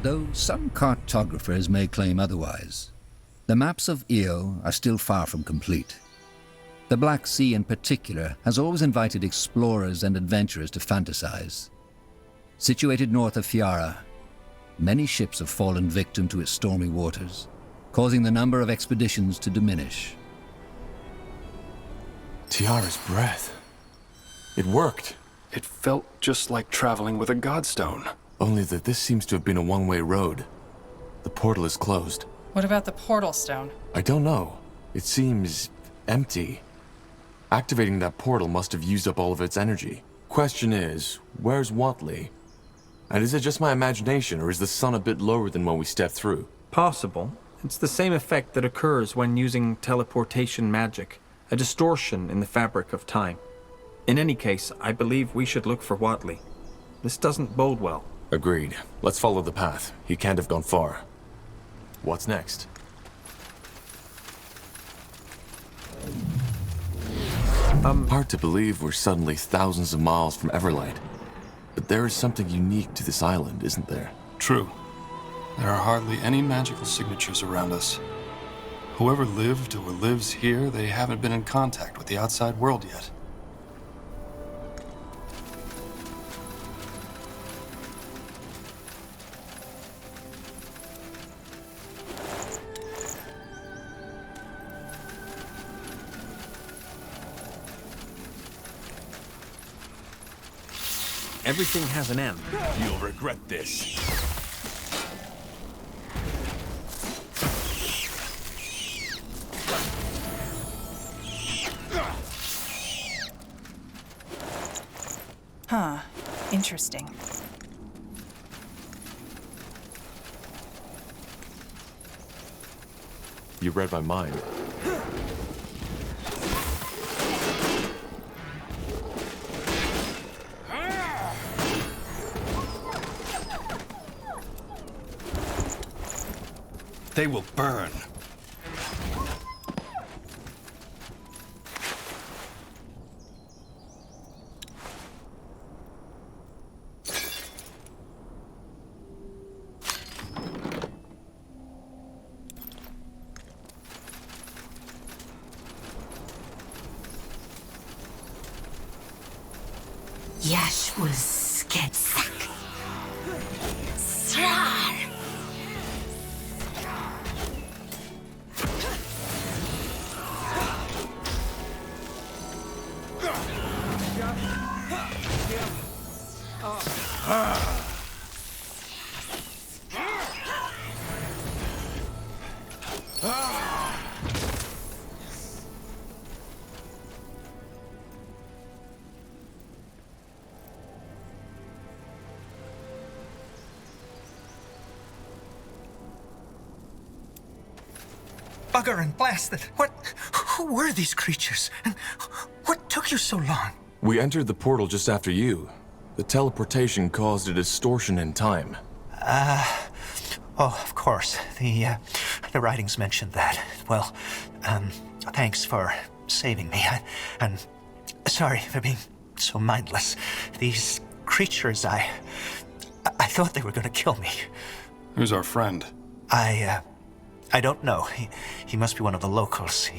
though some cartographers may claim otherwise. The maps of Io are still far from complete. The Black Sea in particular has always invited explorers and adventurers to fantasize. Situated north of Fiara, many ships have fallen victim to its stormy waters, causing the number of expeditions to diminish. Tiara's breath. It worked. It felt just like traveling with a godstone. Only that this seems to have been a one-way road. The portal is closed. What about the portal stone? I don't know. It seems empty. Activating that portal must have used up all of its energy. Question is, where's Watley? And is it just my imagination, or is the sun a bit lower than when we stepped through? Possible. It's the same effect that occurs when using teleportation magic, a distortion in the fabric of time. In any case, I believe we should look for Watley. This doesn't bode well. Agreed. Let's follow the path. He can't have gone far. What's next? Hard to believe we're suddenly thousands of miles from Everlight. But there is something unique to this island, isn't there? True. There are hardly any magical signatures around us. Whoever lived or lives here, they haven't been in contact with the outside world yet. Everything has an end. You'll regret this. Huh. Interesting. You read my mind. They will burn. Yashwus Ketsak. Srar. Bugger and blast it! Who were these creatures? And what took you so long? We entered the portal just after you. The teleportation caused a distortion in time. Oh, of course. The writings mentioned that. Well, thanks for saving me. And sorry for being so mindless. These creatures, I thought they were gonna kill me. Who's our friend? I don't know. He must be one of the locals.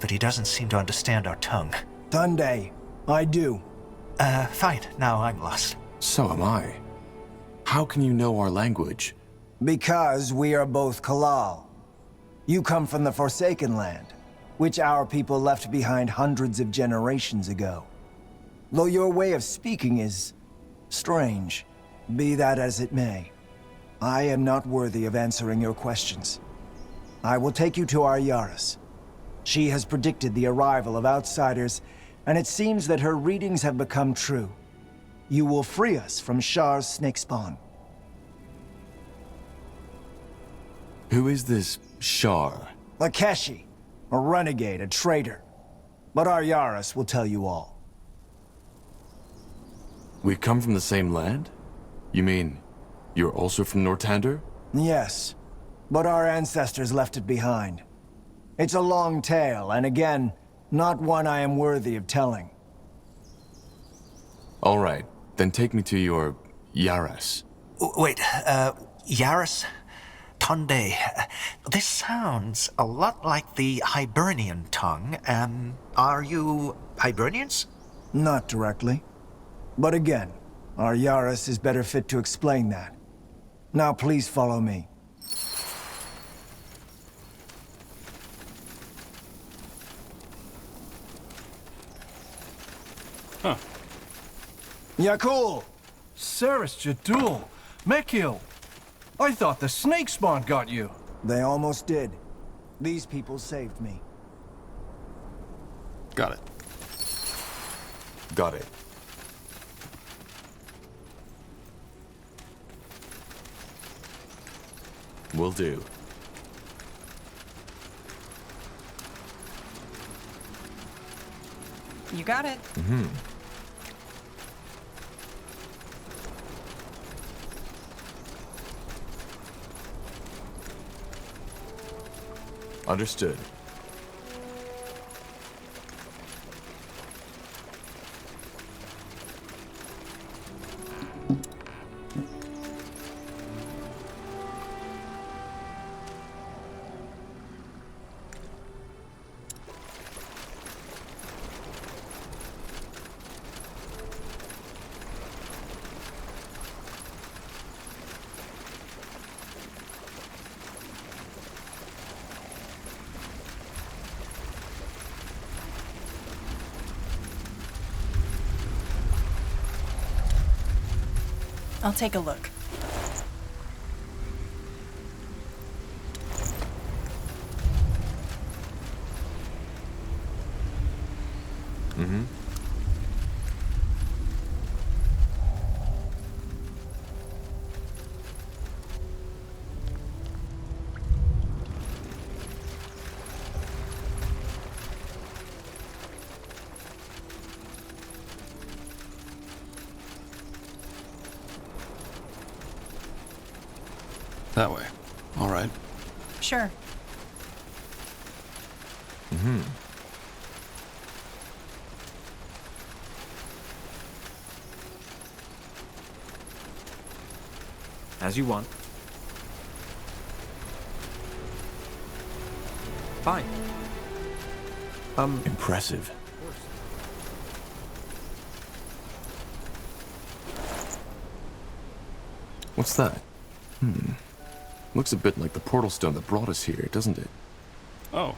But he doesn't seem to understand our tongue. Sunday, I do. Fine. Now I'm lost. So am I. How can you know our language? Because we are both Kalal. You come from the Forsaken Land, which our people left behind hundreds of generations ago. Though your way of speaking is strange, be that as it may. I am not worthy of answering your questions. I will take you to our Yaris. She has predicted the arrival of outsiders, and it seems that her readings have become true. You will free us from Shar's snake spawn. Who is this Shar? Lakeshi, a renegade, a traitor. But our Yaris will tell you all. We come from the same land? You mean, you're also from Nortander? Yes, but our ancestors left it behind. It's a long tale, and again, not one I am worthy of telling. All right, then take me to your Yaras. Wait, Yaris Tonde. This sounds a lot like the Hibernian tongue. Are you Hibernians? Not directly. But again, our Yaris is better fit to explain that. Now please follow me. Huh. Yakul! Saris Jadul! Mekil! I thought the snake spawn got you! They almost did. These people saved me. Got it. Got it. Will do. You got it. Understood. I'll take a look. That way. All right. Sure. As you want. Fine. Impressive. What's that? Looks a bit like the portal stone that brought us here, doesn't it? Oh.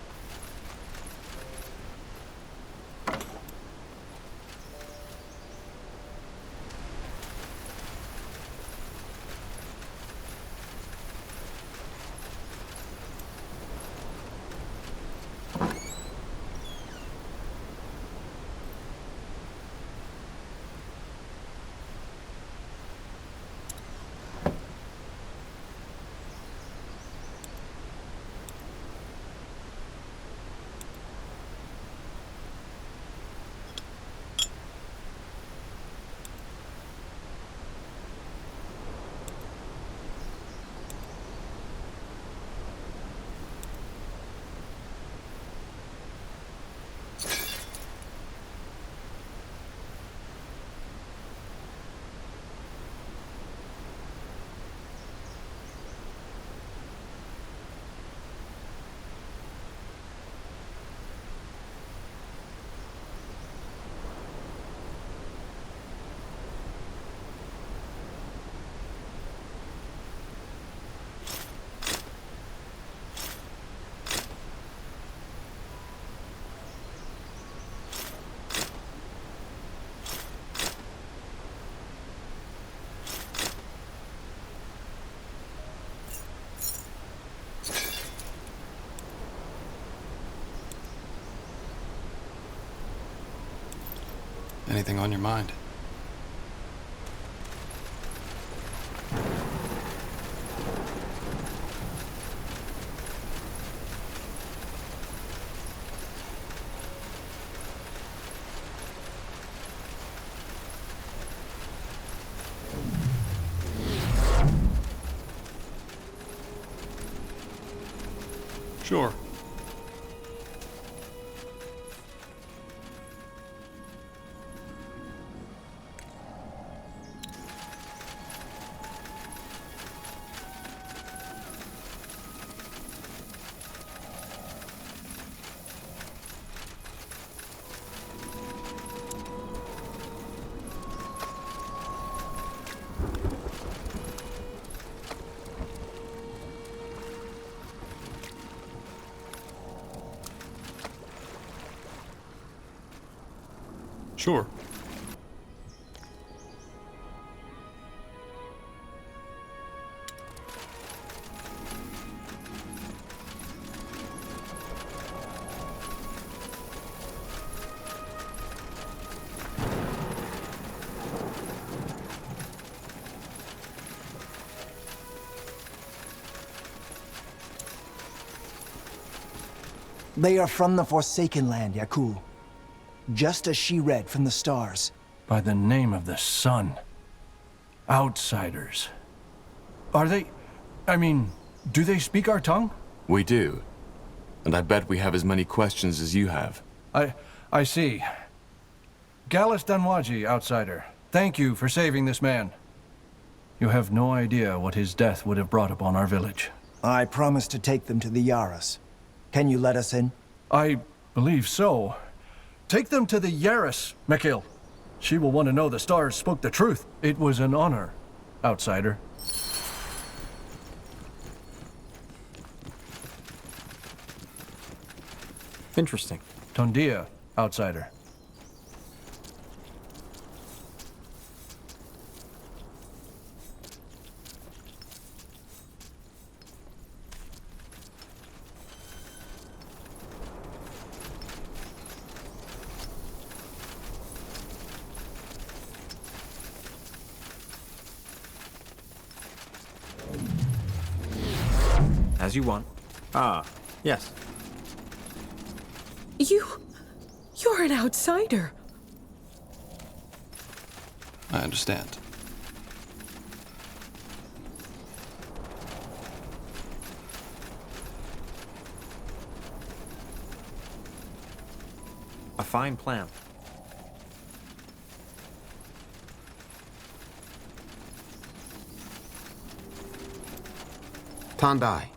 Anything on your mind? Sure. Sure. They are from the Forsaken Land, Yakul. Just as she read from the stars. By the name of the sun. Outsiders. Are they... I mean, do they speak our tongue? We do. And I bet we have as many questions as you have. I see. Gallus Danwaji, outsider. Thank you for saving this man. You have no idea what his death would have brought upon our village. I promised to take them to the Yaras. Can you let us in? I believe so. Take them to the Yaris, Mekil. She will want to know the stars spoke the truth. It was an honor, outsider. Interesting. Tondia, outsider. As you want. Ah, yes. You're an outsider. I understand. A fine plan. Tandai,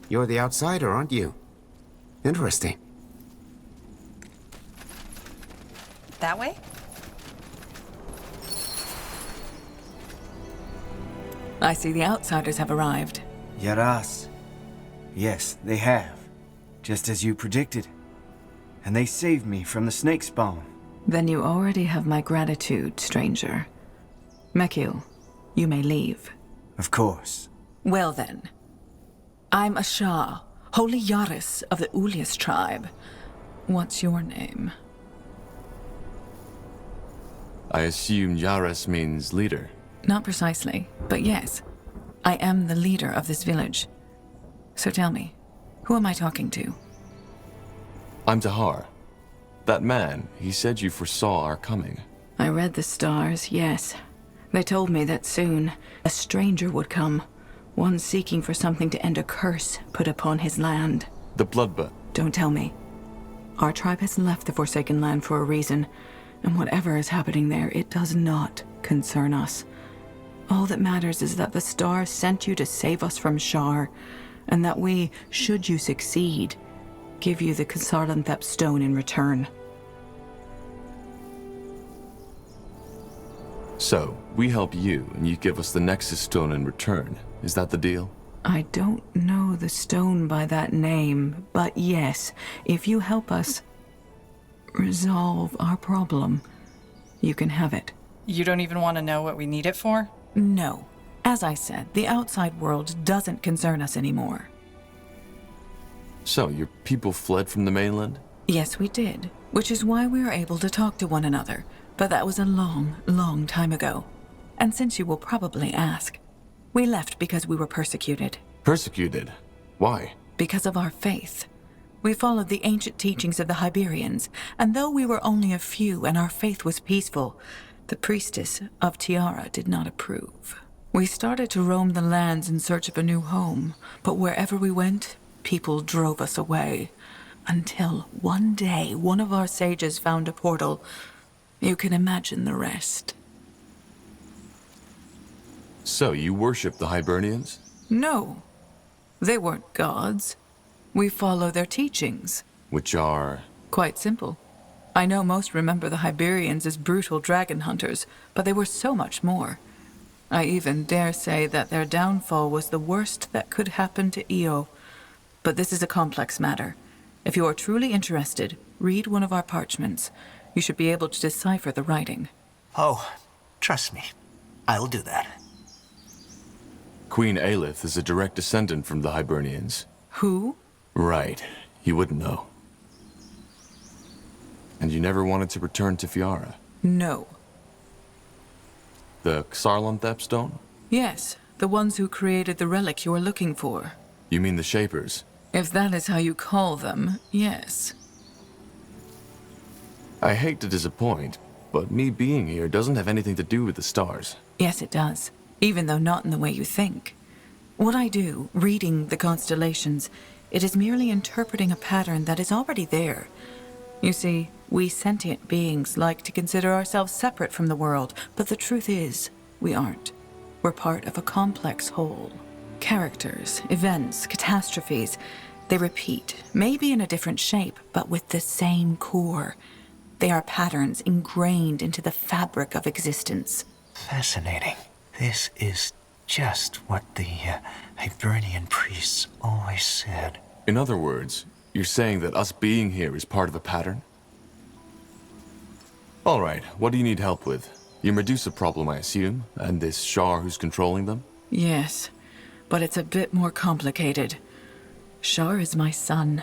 you're the outsider, aren't you? Interesting. That way? I see the outsiders have arrived. Yaras. Yes, they have. Just as you predicted. And they saved me from the snake spawn. Then you already have my gratitude, stranger. Mekil, you may leave. Of course. Well then. I'm a Shah, holy Yaris of the Ulias tribe. What's your name? I assume Yaras means leader. Not precisely, but yes. I am the leader of this village. So tell me, who am I talking to? I'm Tahar. That man, he said you foresaw our coming. I read the stars, yes. They told me that soon a stranger would come. One seeking for something to end a curse put upon his land. The Bloodbud. Don't tell me. Our tribe has left the Forsaken Land for a reason, and whatever is happening there, it does not concern us. All that matters is that the stars sent you to save us from Shar, and that we, should you succeed, give you the Kasarlanthep stone in return. So, we help you, and you give us the Nexus stone in return. Is that the deal? I don't know the stone by that name, but yes, if you help us resolve our problem, you can have it. You don't even want to know what we need it for? No. As I said, the outside world doesn't concern us anymore. So, your people fled from the mainland? Yes, we did, which is why we were able to talk to one another. But that was a long, long time ago. And since you will probably ask, we left because we were persecuted. Persecuted? Why? Because of our faith. We followed the ancient teachings of the Hyberians, and though we were only a few and our faith was peaceful, the priestess of Tiara did not approve. We started to roam the lands in search of a new home, but wherever we went, people drove us away. Until one day, one of our sages found a portal. You can imagine the rest. So, you worship the Hibernians? No. They weren't gods. We follow their teachings. Which are? Quite simple. I know most remember the Hyberians as brutal dragon hunters, but they were so much more. I even dare say that their downfall was the worst that could happen to Io. But this is a complex matter. If you are truly interested, read one of our parchments. You should be able to decipher the writing. Oh, trust me. I'll do that. Queen Aelith is a direct descendant from the Hibernians. Who? Right. You wouldn't know. And you never wanted to return to Fiara? No. The Xarlanthep stone? Yes, the ones who created the relic you are looking for. You mean the Shapers? If that is how you call them, yes. I hate to disappoint, but me being here doesn't have anything to do with the stars. Yes, it does. Even though not in the way you think. What I do, reading the constellations, it is merely interpreting a pattern that is already there. You see, we sentient beings like to consider ourselves separate from the world, but the truth is, we aren't. We're part of a complex whole. Characters, events, catastrophes, they repeat, maybe in a different shape, but with the same core. They are patterns ingrained into the fabric of existence. Fascinating. This is just what the Hibernian priests always said. In other words, you're saying that us being here is part of a pattern? All right, what do you need help with? Your Medusa problem, I assume, and this Shar who's controlling them? Yes, but it's a bit more complicated. Shar is my son.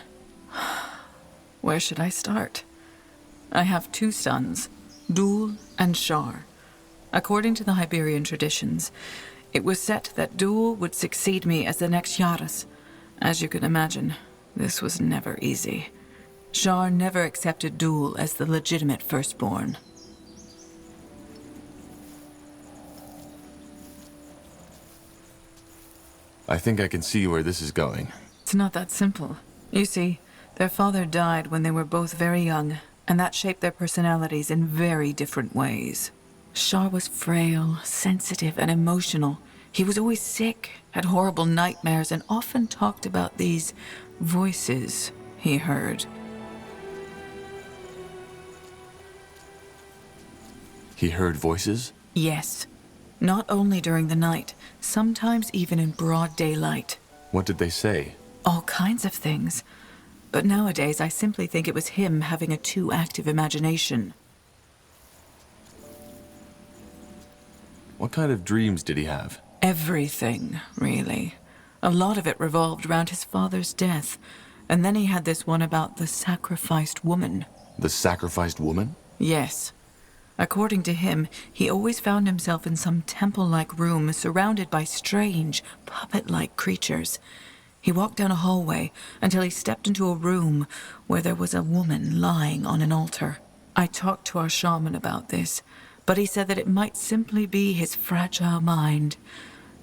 Where should I start? I have 2 sons, Dul and Shar. According to the Hyberian traditions, it was set that Dul would succeed me as the next Yaras. As you can imagine, this was never easy. Shar never accepted Dul as the legitimate firstborn. I think I can see where this is going. It's not that simple. You see, their father died when they were both very young, and that shaped their personalities in very different ways. Shar was frail, sensitive, and emotional. He was always sick, had horrible nightmares, and often talked about these voices he heard. He heard voices? Yes. Not only during the night, sometimes even in broad daylight. What did they say? All kinds of things. But nowadays, I simply think it was him having a too active imagination. What kind of dreams did he have? Everything, really. A lot of it revolved around his father's death. And then he had this one about the sacrificed woman. The sacrificed woman? Yes. According to him, he always found himself in some temple-like room surrounded by strange, puppet-like creatures. He walked down a hallway until he stepped into a room where there was a woman lying on an altar. I talked to our shaman about this, but he said that it might simply be his fragile mind.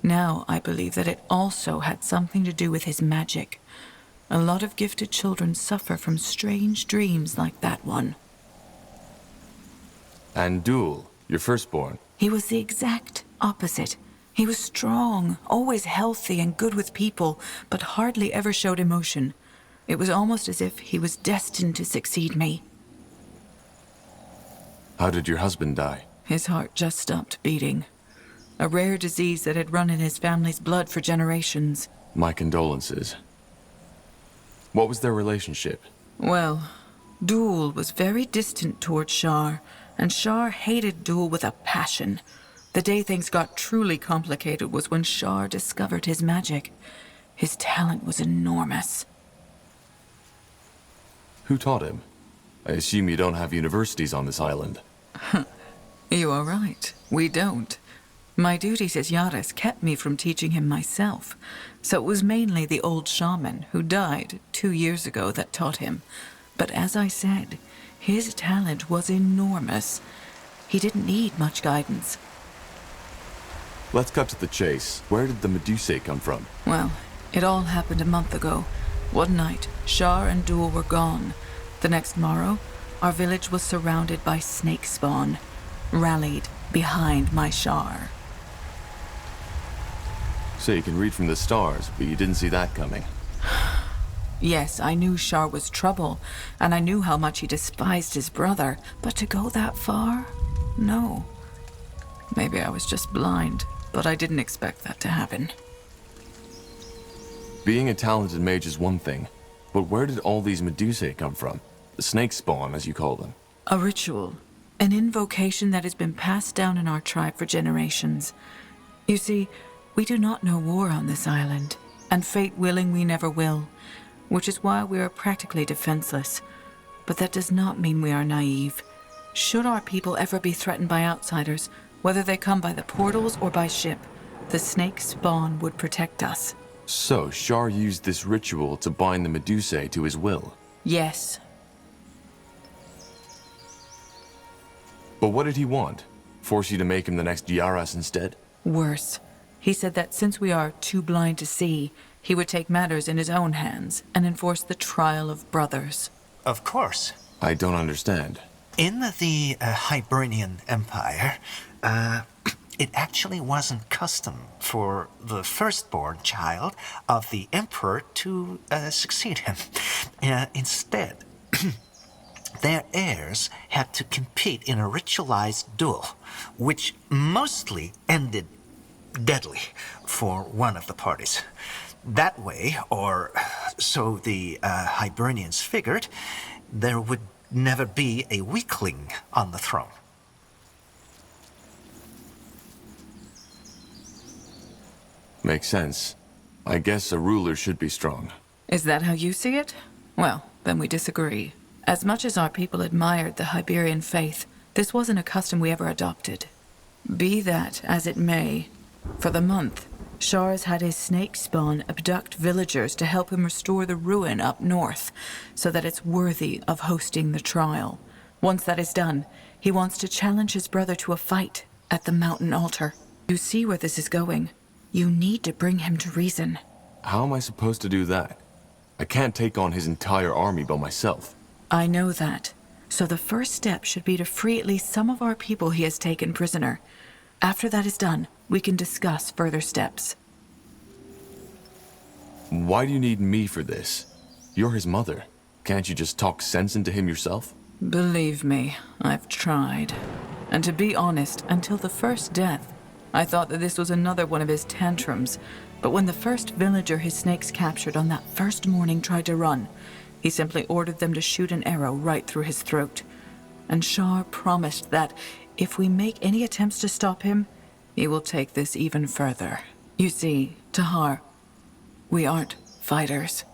Now I believe that it also had something to do with his magic. A lot of gifted children suffer from strange dreams like that one. And Dul, your firstborn? He was the exact opposite. He was strong, always healthy and good with people, but hardly ever showed emotion. It was almost as if he was destined to succeed me. How did your husband die? His heart just stopped beating. A rare disease that had run in his family's blood for generations. My condolences. What was their relationship? Well, Dul was very distant toward Shar, and Shar hated Dul with a passion. The day things got truly complicated was when Shar discovered his magic. His talent was enormous. Who taught him? I assume you don't have universities on this island. You are right. We don't. My duties as Yaras kept me from teaching him myself, so it was mainly the old shaman who died 2 years ago that taught him. But as I said, his talent was enormous. He didn't need much guidance. Let's cut to the chase. Where did the Medusae come from? Well, it all happened a month ago. One night, Shar and Dul were gone. The next morrow, our village was surrounded by snake spawn, rallied behind my Shar. So you can read from the stars, but you didn't see that coming. Yes, I knew Shar was trouble, and I knew how much he despised his brother, but to go that far? No. Maybe I was just blind, but I didn't expect that to happen. Being a talented mage is one thing, but where did all these Medusae come from? The snake spawn, as you call them. A ritual. An invocation that has been passed down in our tribe for generations. You see, we do not know war on this island, and fate willing we never will, which is why we are practically defenseless. But that does not mean we are naive. Should our people ever be threatened by outsiders, whether they come by the portals or by ship, the snake spawn would protect us. So, Shar used this ritual to bind the Medusae to his will. Yes. But what did he want? Force you to make him the next Yaras instead? Worse. He said that since we are too blind to see, he would take matters in his own hands and enforce the trial of brothers. Of course. I don't understand. In the Hibernian Empire, it actually wasn't custom for the firstborn child of the emperor to succeed him. Instead, their heirs had to compete in a ritualized duel, which mostly ended deadly for one of the parties. That way, or so the Hibernians figured, there would never be a weakling on the throne. Makes sense. I guess a ruler should be strong. Is that how you see it? Well, then we disagree. As much as our people admired the Hyberian faith, this wasn't a custom we ever adopted. Be that as it may, for the month, Shar's had his snake spawn abduct villagers to help him restore the ruin up north, so that it's worthy of hosting the trial. Once that is done, he wants to challenge his brother to a fight at the mountain altar. You see where this is going. You need to bring him to reason. How am I supposed to do that? I can't take on his entire army by myself. I know that. So the first step should be to free at least some of our people he has taken prisoner. After that is done, we can discuss further steps. Why do you need me for this? You're his mother. Can't you just talk sense into him yourself? Believe me, I've tried. And to be honest, until the first death, I thought that this was another one of his tantrums. But when the first villager his snakes captured on that first morning tried to run, he simply ordered them to shoot an arrow right through his throat. And Shar promised that if we make any attempts to stop him, he will take this even further. You see, Tahar, we aren't fighters.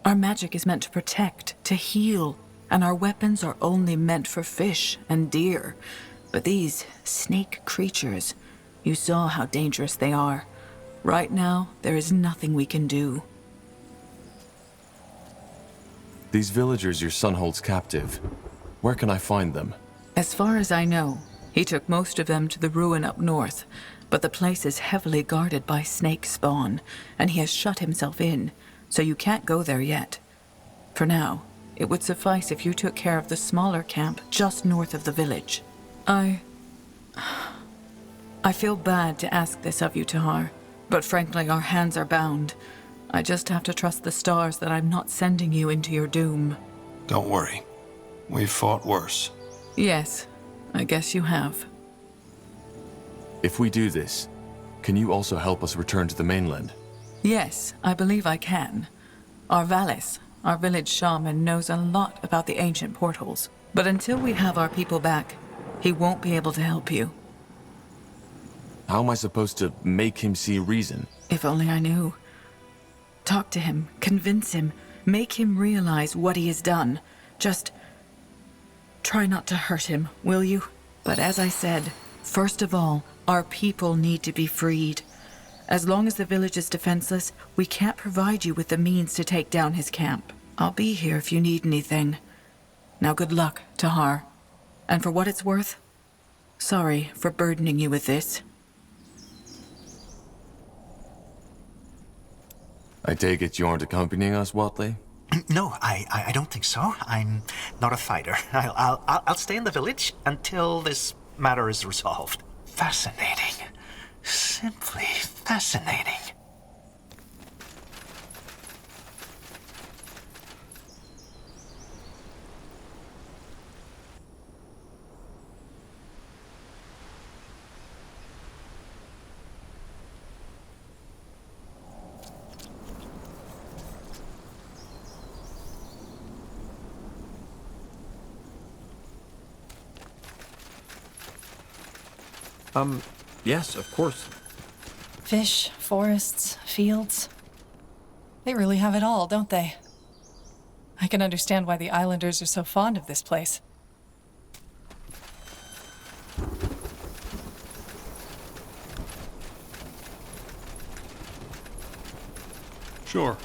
Our magic is meant to protect, to heal, and our weapons are only meant for fish and deer. But these snake creatures, you saw how dangerous they are. Right now, there is nothing we can do. These villagers your son holds captive, where can I find them? As far as I know, he took most of them to the ruin up north, but the place is heavily guarded by snake spawn, and he has shut himself in, so you can't go there yet. For now, it would suffice if you took care of the smaller camp just north of the village. I feel bad to ask this of you, Tahar, but frankly, our hands are bound. I just have to trust the stars that I'm not sending you into your doom. Don't worry. We've fought worse. Yes, I guess you have. If we do this, can you also help us return to the mainland? Yes, I believe I can. Our Valis, our village shaman, knows a lot about the ancient portals. But until we have our people back, he won't be able to help you. How am I supposed to make him see reason? If only I knew. Talk to him, convince him, make him realize what he has done. Just try not to hurt him, will you? But as I said, first of all, our people need to be freed. As long as the village is defenseless, we can't provide you with the means to take down his camp. I'll be here if you need anything. Now good luck, Tahar. And for what it's worth, sorry for burdening you with this. I take it you aren't accompanying us, Watley? No, I don't think so. I'm not a fighter. I'll stay in the village until this matter is resolved. Fascinating. Simply fascinating. Yes, of course. Fish, forests, fields. They really have it all, don't they? I can understand why the islanders are so fond of this place. Sure.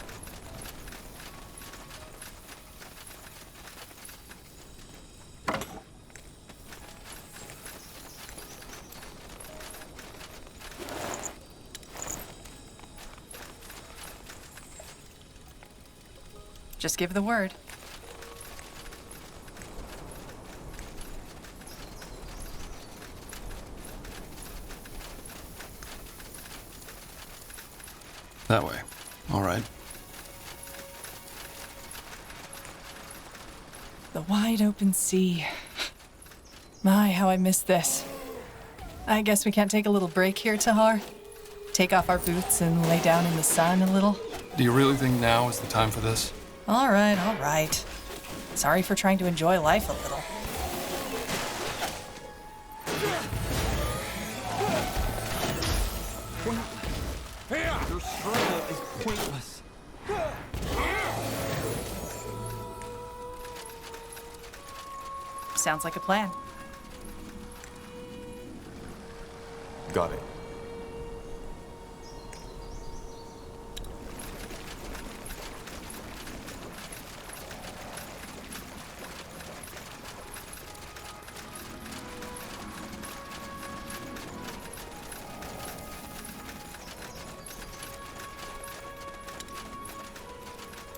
Just give the word. That way. All right. The wide open sea. My, how I miss this. I guess we can't take a little break here, Tahar? Take off our boots and lay down in the sun a little? Do you really think now is the time for this? All right, all right. Sorry for trying to enjoy life a little. Your struggle is pointless. Sounds like a plan. Got it.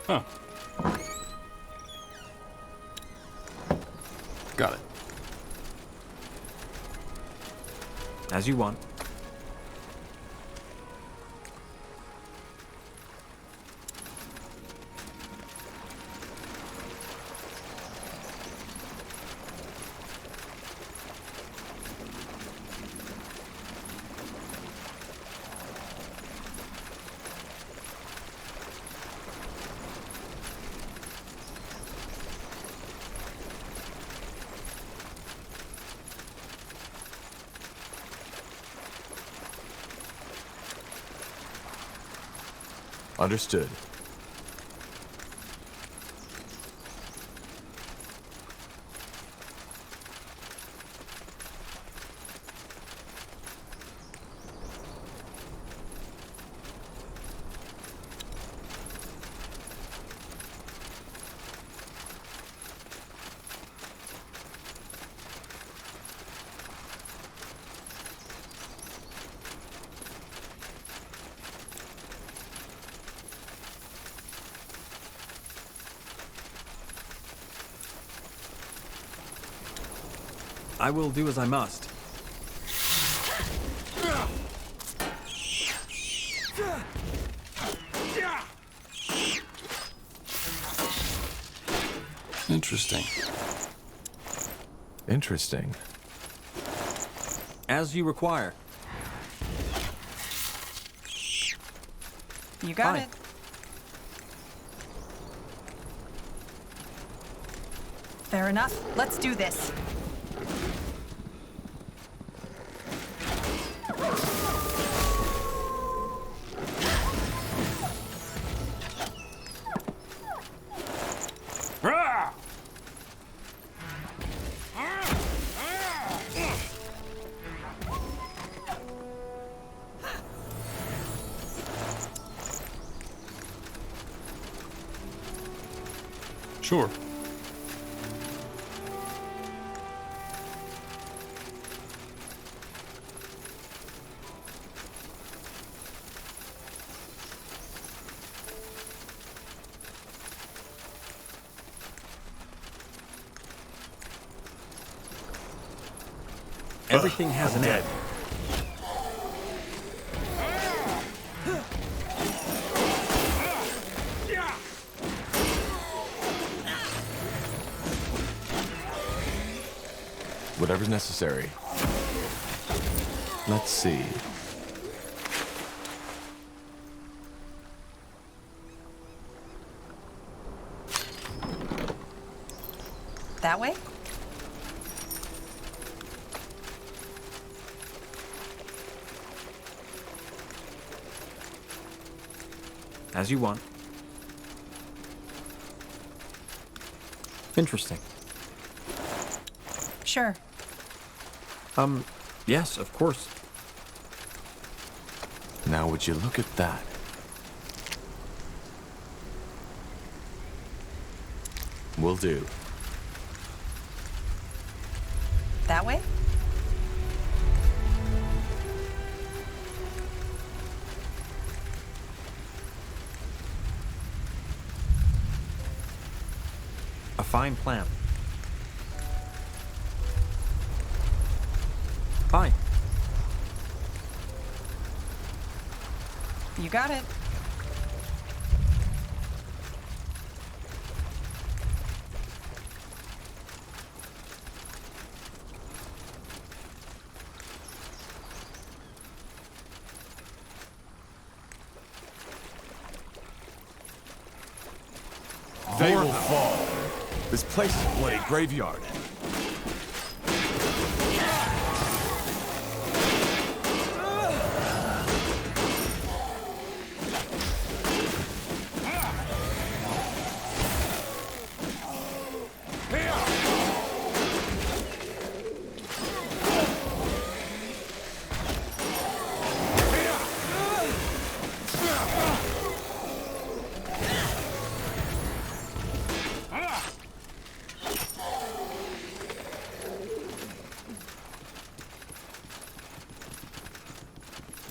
Huh. Got it. As you want. Understood. I will do as I must. Interesting. Interesting. As you require. You got Fine. it. Fair enough. Let's do this. Sure. Everything has an end. Whatever's necessary. Let's see. That way? As you want. Interesting. Sure. Yes, of course. Now would you look at that? Will do. That way? A fine plan. Fine. You got it. They will fall. This place is a bloody graveyard.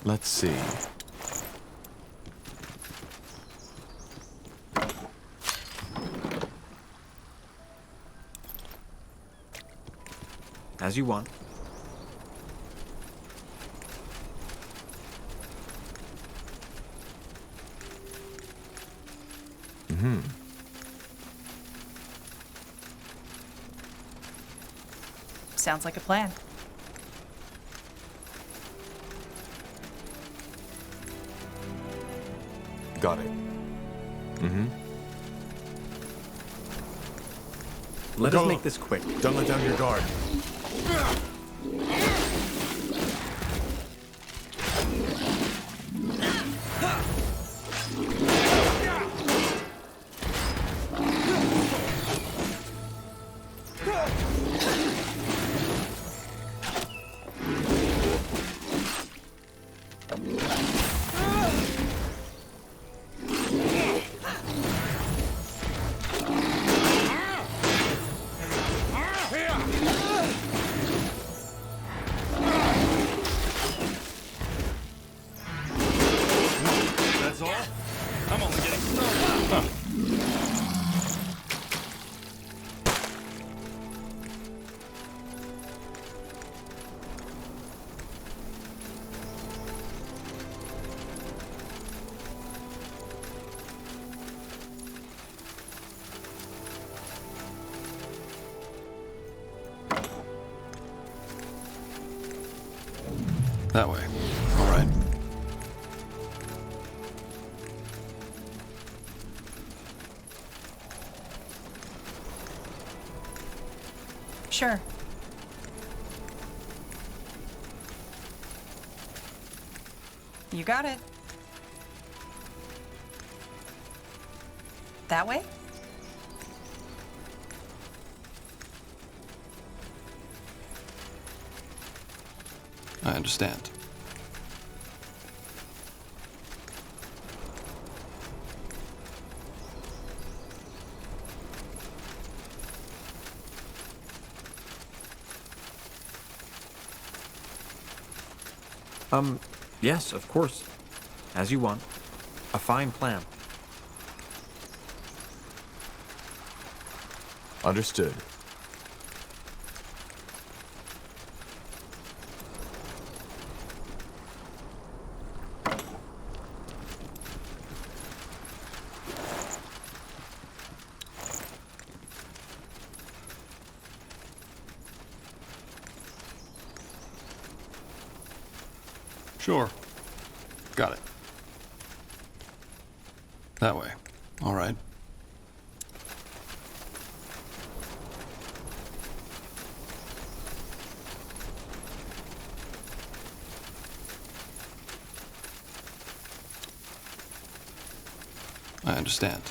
Let's see. As you want. Sounds like a plan. Got it. Let us make this quick. Don't let down your guard. That's all? I'm only getting started. That way. All right. Sure. You got it. That way? I understand. Yes, of course. As you want. A fine plan. Understood. Sure. Got it. That way. All right. I understand.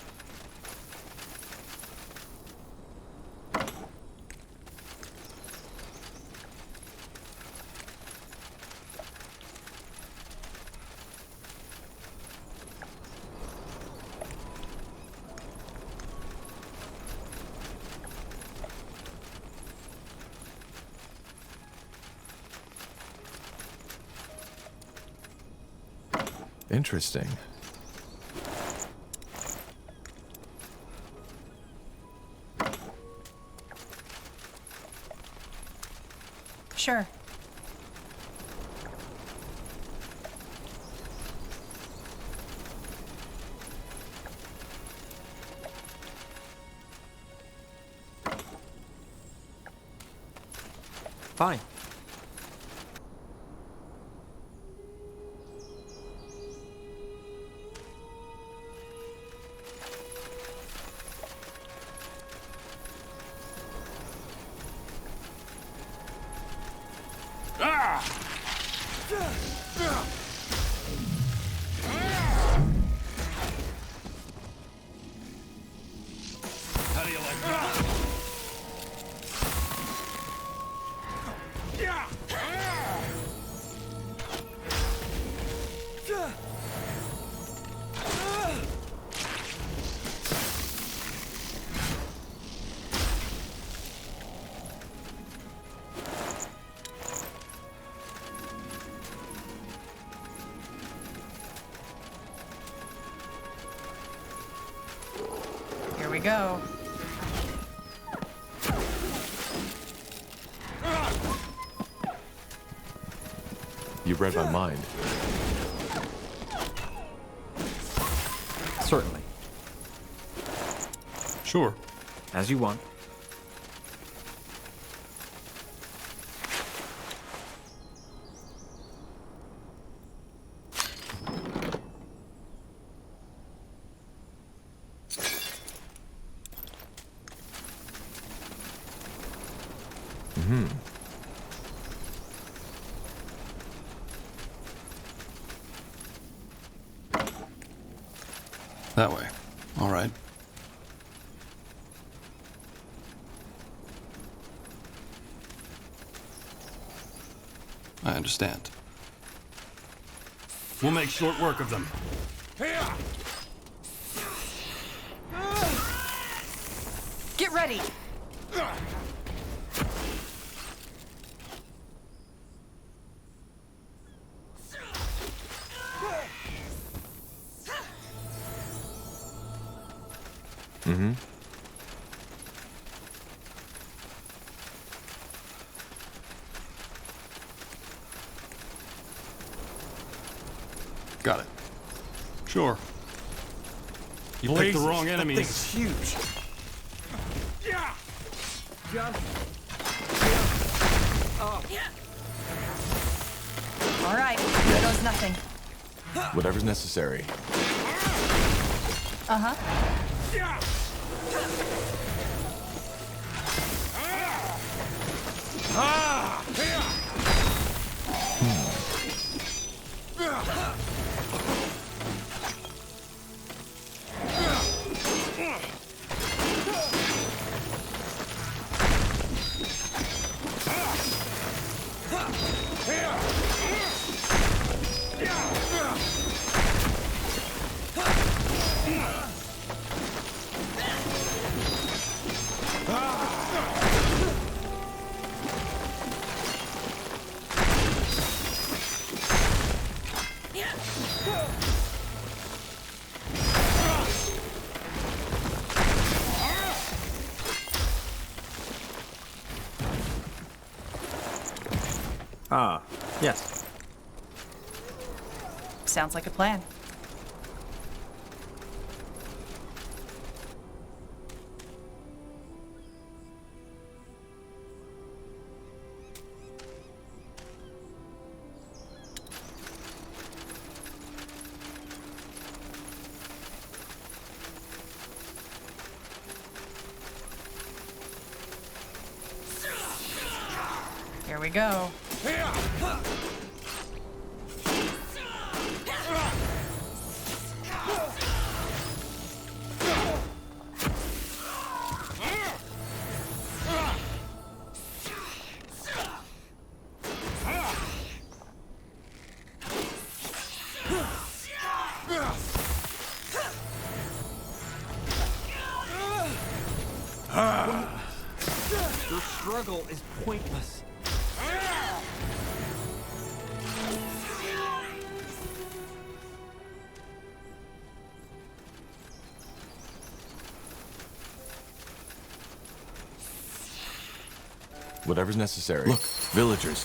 Interesting. Sure. Fine. How do you like that? Here we go. You read my mind. Certainly. Sure. As you want. That way. All right. I understand. We'll make short work of them. Get ready! Got it. Sure. You picked the wrong enemies. This thing's huge. All right, here goes nothing. Whatever's necessary. Uh-huh. Ah, yes. Sounds like a plan. Here we go. struggle is pointless. Whatever's necessary. Look, villagers.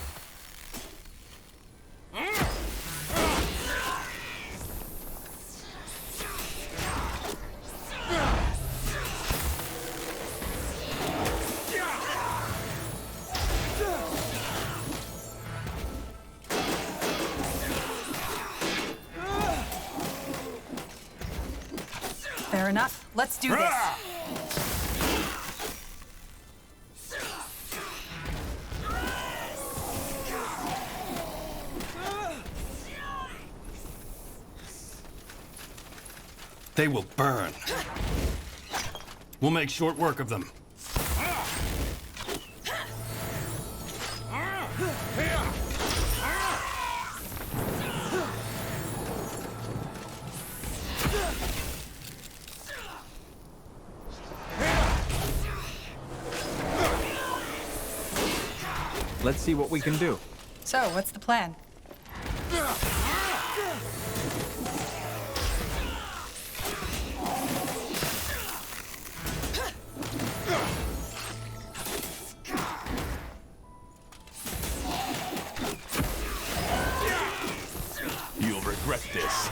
Fair enough. Let's do this. They will burn. We'll make short work of them. Let's see what we can do. So, what's the plan? You'll regret this.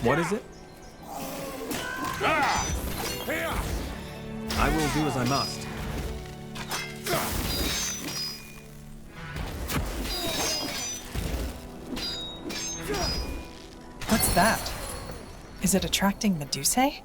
What is it? I will do as I must. What's that? Is it attracting Medusae?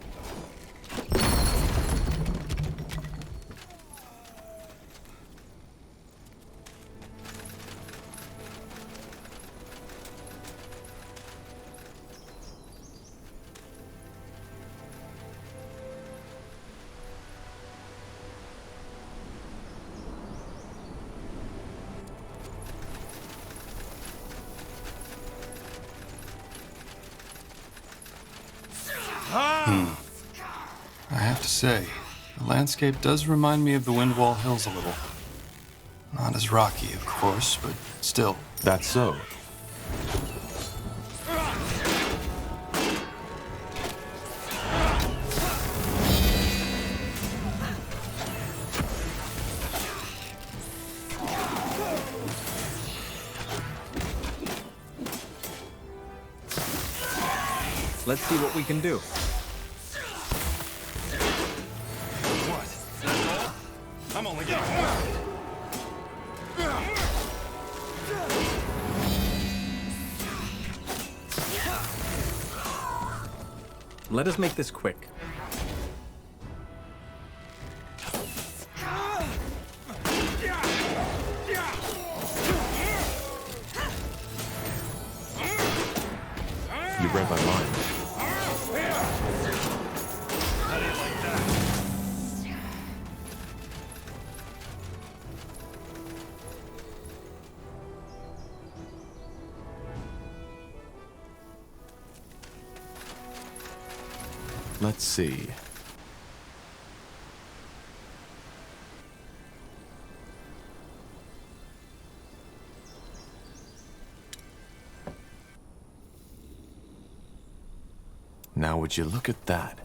I have to say, the landscape does remind me of the Windwall Hills a little. Not as rocky, of course, but still. That's so. Let's see what we can do. What? I'm only getting one. Let us make this quick. You read my mind. How do you like that? Let's see. Now would you look at that?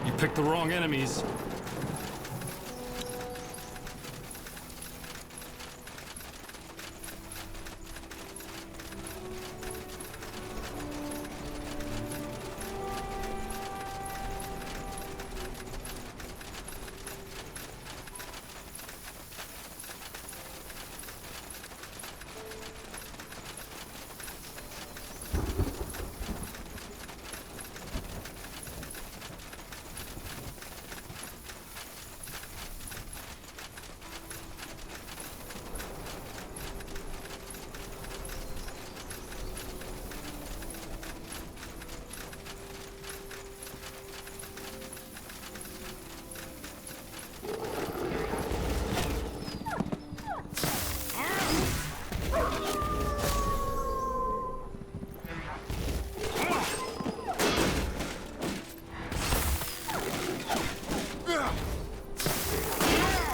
You picked the wrong enemies.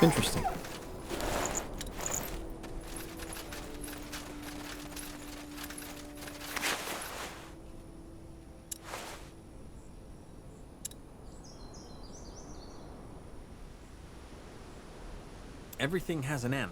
Interesting. Everything has an end.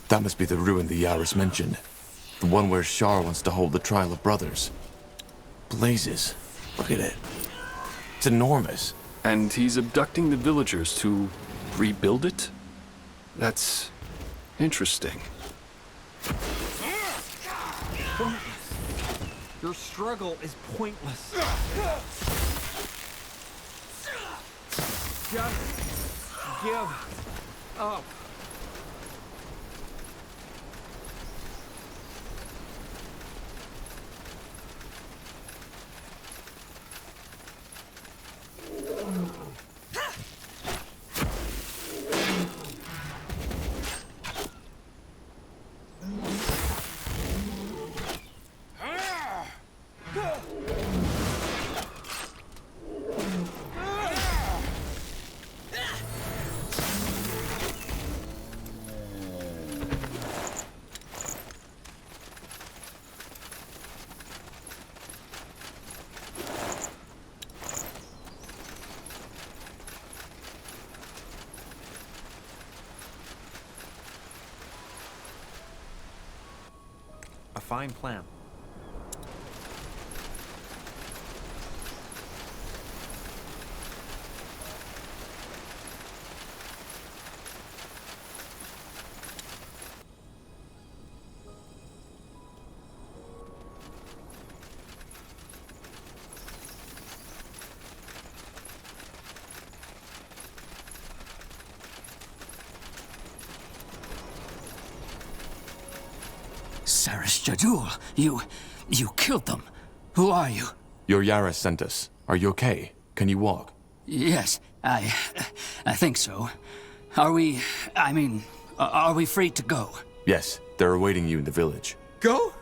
That must be the ruin the Yaris mentioned. The one where Shar wants to hold the Trial of Brothers. Blazes. Look at it. It's enormous. And he's abducting the villagers to rebuild it? That's interesting. Your struggle is pointless. Just give up. A fine plan. Saris Jadul, you killed them. Who are you? Your Yaris sent us. Are you okay? Can you walk? Yes, I think so. Are we free to go? Yes, they're awaiting you in the village. Go?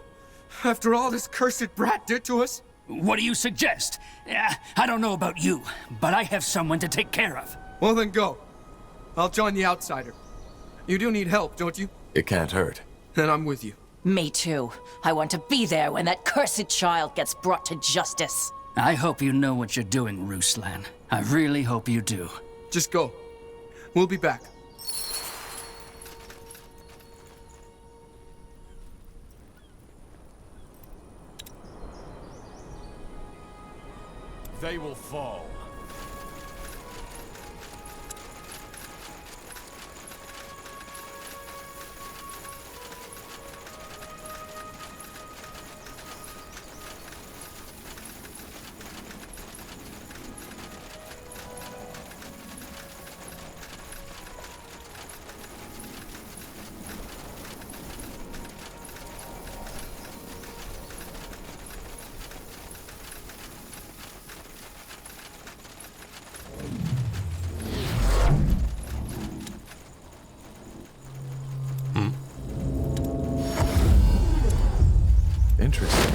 After all this cursed brat did to us? What do you suggest? I don't know about you, but I have someone to take care of. Well then go. I'll join the outsider. You do need help, don't you? It can't hurt. Then I'm with you. Me too. I want to be there when that cursed child gets brought to justice. I hope you know what you're doing, Ruslan. I really hope you do. Just go. We'll be back. They will fall. Interesting.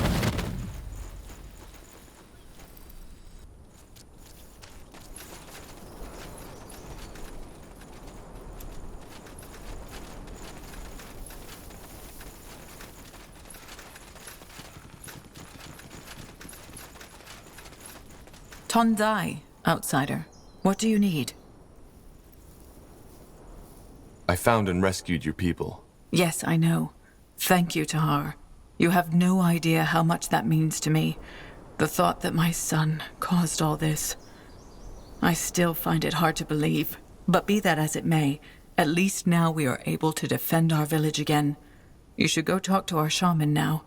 Tondai, outsider. What do you need? I found and rescued your people. Yes, I know. Thank you, Tahar. You have no idea how much that means to me. The thought that my son caused all this. I still find it hard to believe. But be that as it may, at least now we are able to defend our village again. You should go talk to our shaman now.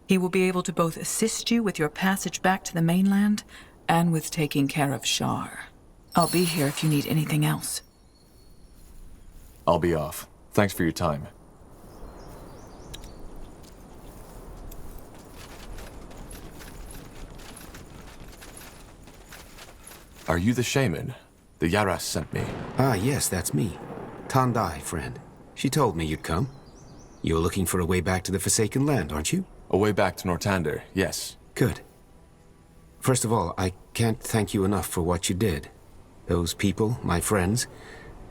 He will be able to both assist you with your passage back to the mainland and with taking care of Shar. I'll be here if you need anything else. I'll be off. Thanks for your time. Are you the shaman? The Yaras sent me. Ah, yes, that's me. Tandai, friend. She told me you'd come. You're looking for a way back to the Forsaken Land, aren't you? A way back to Nortander, yes. Good. First of all, I can't thank you enough for what you did. Those people, my friends,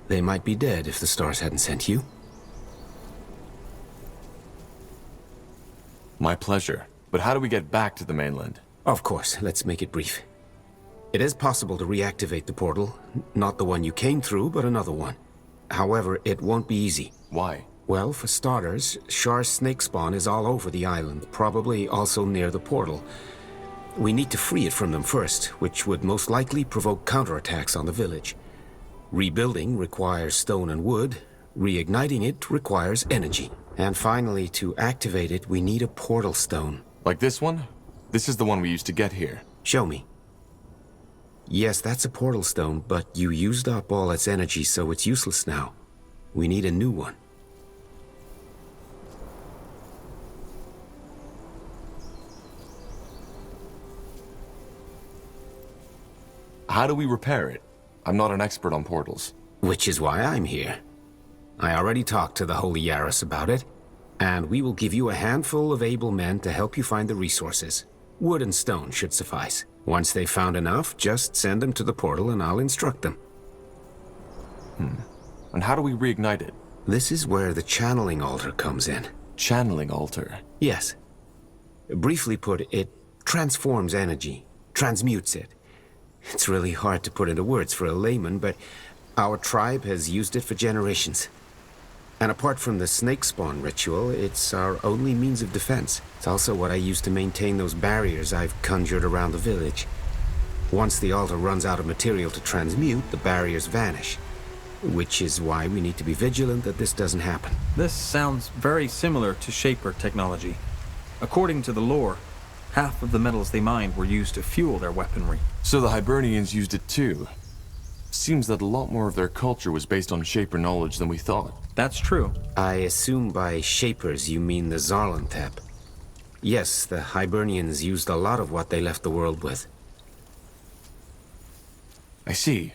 they might be dead if the stars hadn't sent you. My pleasure. But how do we get back to the mainland? Of course, let's make it brief. It is possible to reactivate the portal. Not the one you came through, but another one. However, it won't be easy. Why? Well, for starters, Shar's snake spawn is all over the island, probably also near the portal. We need to free it from them first, which would most likely provoke counterattacks on the village. Rebuilding requires stone and wood. Reigniting it requires energy. And finally, to activate it, we need a portal stone. Like this one? This is the one we used to get here. Show me. Yes, that's a portal stone, but you used up all its energy, so it's useless now. We need a new one. How do we repair it? I'm not an expert on portals. Which is why I'm here. I already talked to the Holy Yaras about it, and we will give you a handful of able men to help you find the resources. Wood and stone should suffice. Once they've found enough, just send them to the portal and I'll instruct them. And how do we reignite it? This is where the channeling altar comes in. Channeling altar? Yes. Briefly put, it transforms energy, transmutes it. It's really hard to put into words for a layman, but our tribe has used it for generations. And apart from the snake spawn ritual, it's our only means of defense. It's also what I use to maintain those barriers I've conjured around the village. Once the altar runs out of material to transmute, the barriers vanish. Which is why we need to be vigilant that this doesn't happen. This sounds very similar to Shaper technology. According to the lore, half of the metals they mined were used to fuel their weaponry. So the Hibernians used it too. Seems that a lot more of their culture was based on Shaper knowledge than we thought. That's true. I assume by Shapers you mean the Zarlantep. Yes, the Hibernians used a lot of what they left the world with. I see.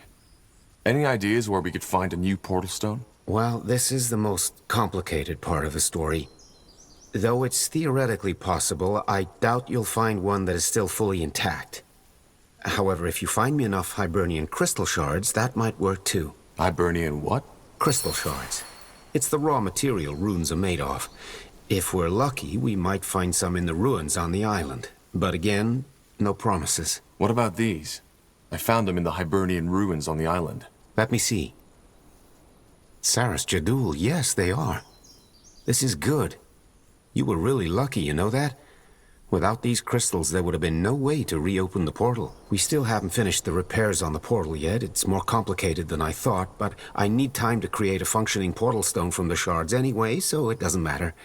Any ideas where we could find a new portal stone? Well, this is the most complicated part of the story. Though it's theoretically possible, I doubt you'll find one that is still fully intact. However, if you find me enough Hibernian crystal shards, that might work too. Hibernian what? Crystal shards. It's the raw material runes are made of. If we're lucky, we might find some in the ruins on the island. But again, no promises. What about these? I found them in the Hibernian ruins on the island. Let me see. Saras Jadul, yes, they are. This is good. You were really lucky, you know that? Without these crystals, there would have been no way to reopen the portal. We still haven't finished the repairs on the portal yet. It's more complicated than I thought, but I need time to create a functioning portal stone from the shards anyway, so it doesn't matter.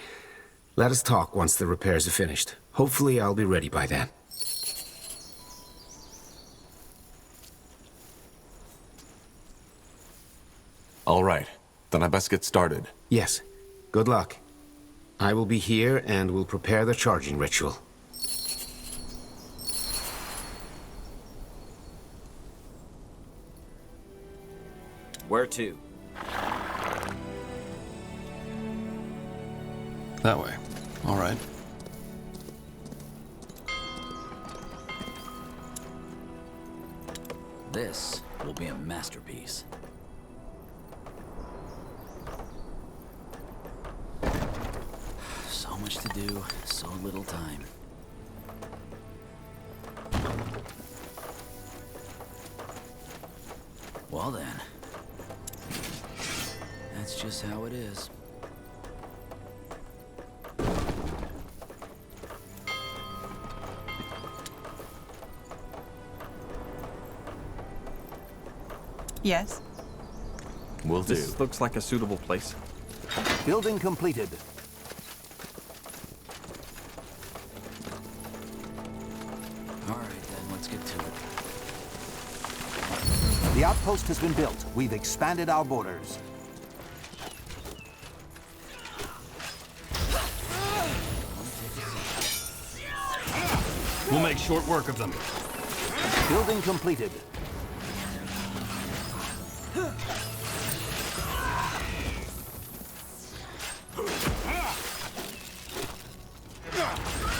Let us talk once the repairs are finished. Hopefully I'll be ready by then. All right. Then I best get started. Yes. Good luck. I will be here and will prepare the charging ritual. Where to? That way. All right. This will be a masterpiece. So much to do, so little time. Well then, that's just how it is. Yes? Will do. This looks like a suitable place. Building completed. All right then, let's get to it. The outpost has been built. We've expanded our borders. We'll make short work of them. Building completed.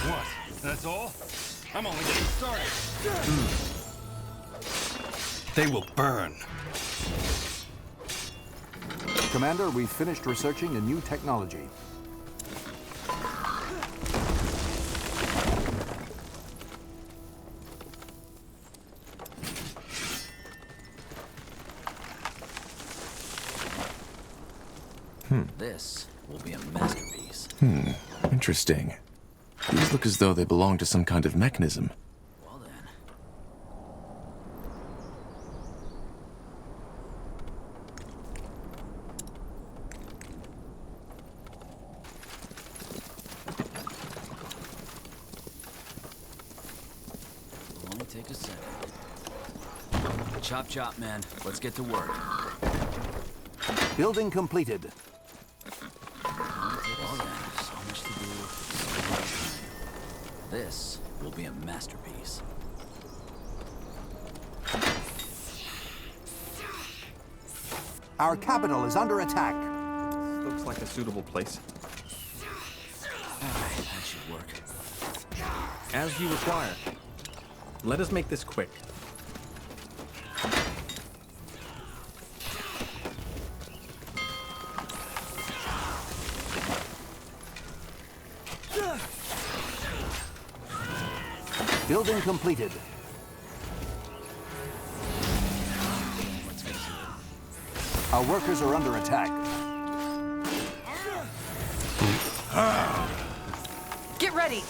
What? That's all? I'm only getting started. They will burn. Commander, we've finished researching a new technology. This will be a masterpiece. Interesting. These look as though they belong to some kind of mechanism. Well then. It'll only take a second. Chop chop, man. Let's get to work. Building completed. Well then, so much to do, so little time. This will be a masterpiece. Our capital is under attack. Looks like a suitable place. Alright, that should work. As you require. Let us make this quick. Building completed. Our workers are under attack. Get ready!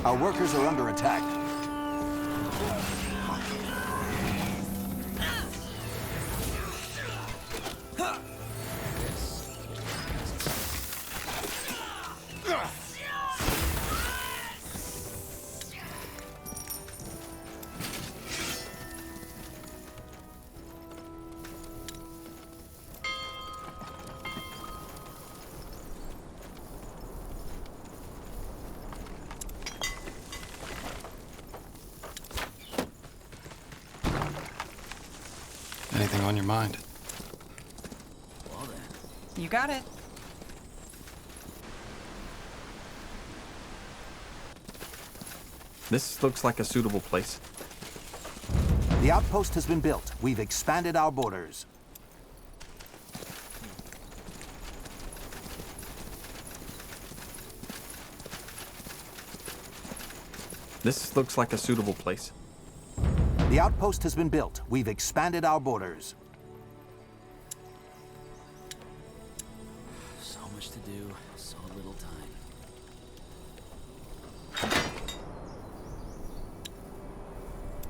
Our workers are under attack. Anything on your mind? Well then. You got it. This looks like a suitable place. The outpost has been built. We've expanded our borders. This looks like a suitable place. The outpost has been built. We've expanded our borders. So much to do, so little time.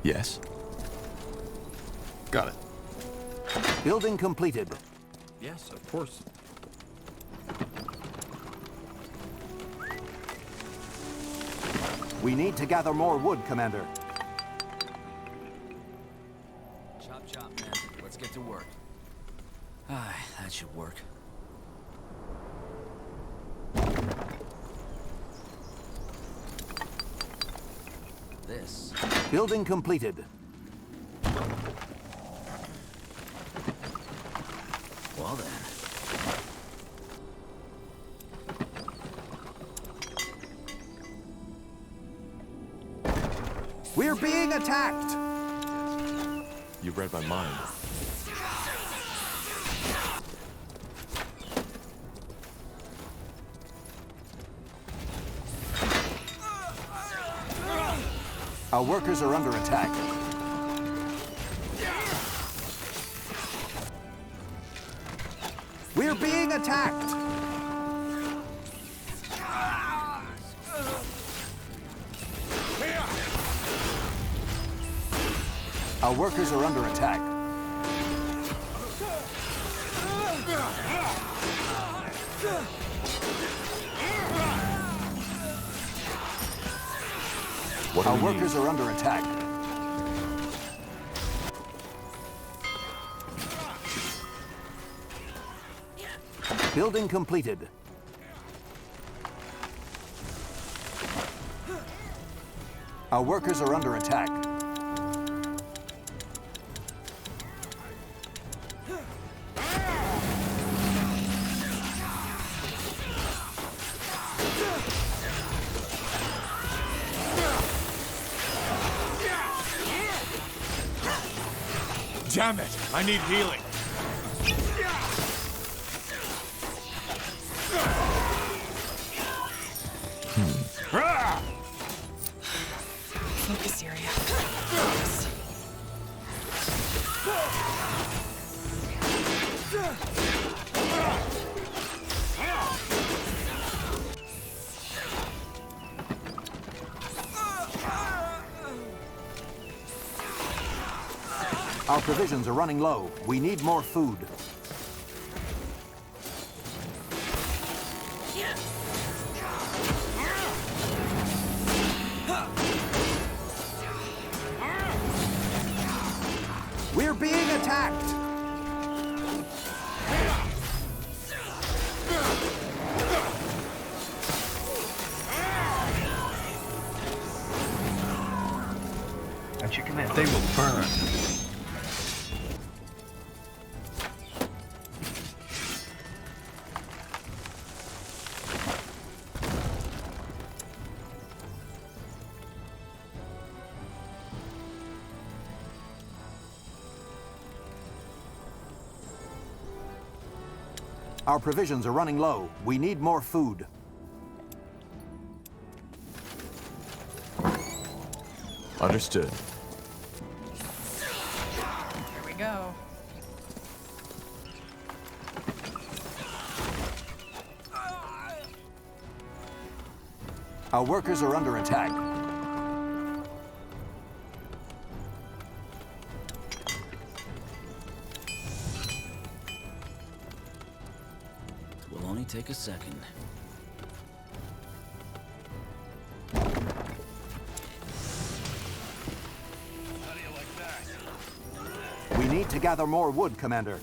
Yes? Got it. Building completed. Yes, of course. We need to gather more wood, Commander. Chop chop, man. Let's get to work. Ah, that should work. This. Building completed. Well then. We're being attacked! You read my mind. Our workers are under attack. We're being attacked! Our workers are under attack. Our workers are under attack. Building completed. Our workers are under attack. Damn it! I need healing. Focus area. Focus. Our provisions are running low. We need more food. We're being attacked! Don't you come in? They will burn. Our provisions are running low. We need more food. Understood. Here we go. Our workers are under attack. It will only take a second. We need to gather more wood, Commander.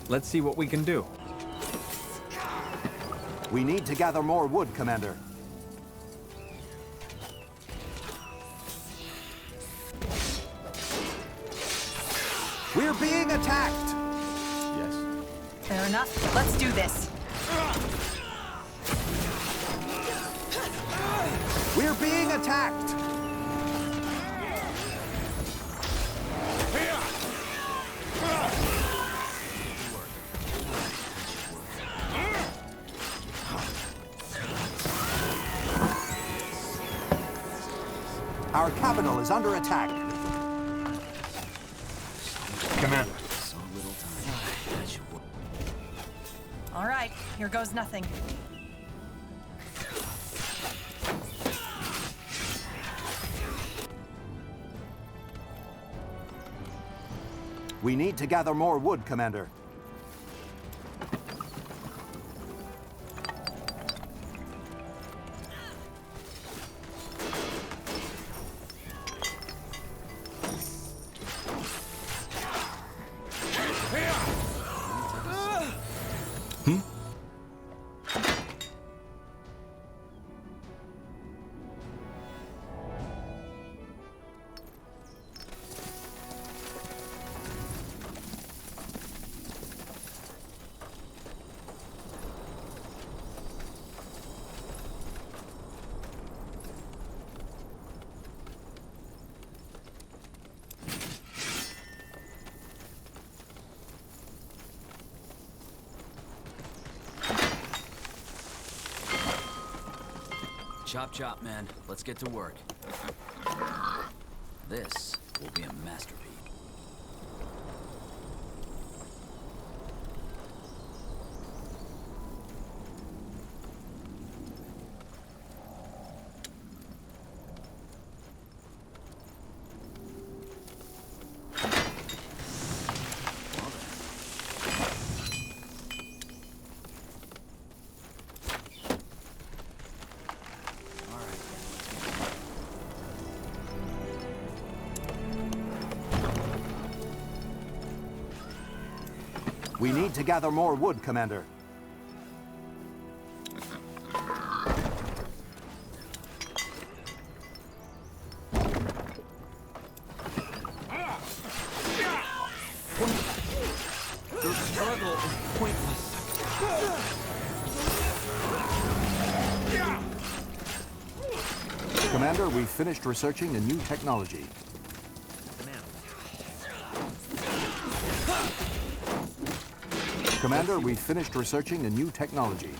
Let's see what we can do. We need to gather more wood, Commander. We're being attacked! Yes. Fair enough. Let's do this. We're being attacked! Our capital is under attack. Commander. So little time. As you were. All right, here goes nothing. We need to gather more wood, Commander. Chop chop, man. Let's get to work. This will be a masterpiece. We need to gather more wood, Commander. The struggle is pointless. Commander, we've finished researching a new technology. Commander, we've finished researching a new technology.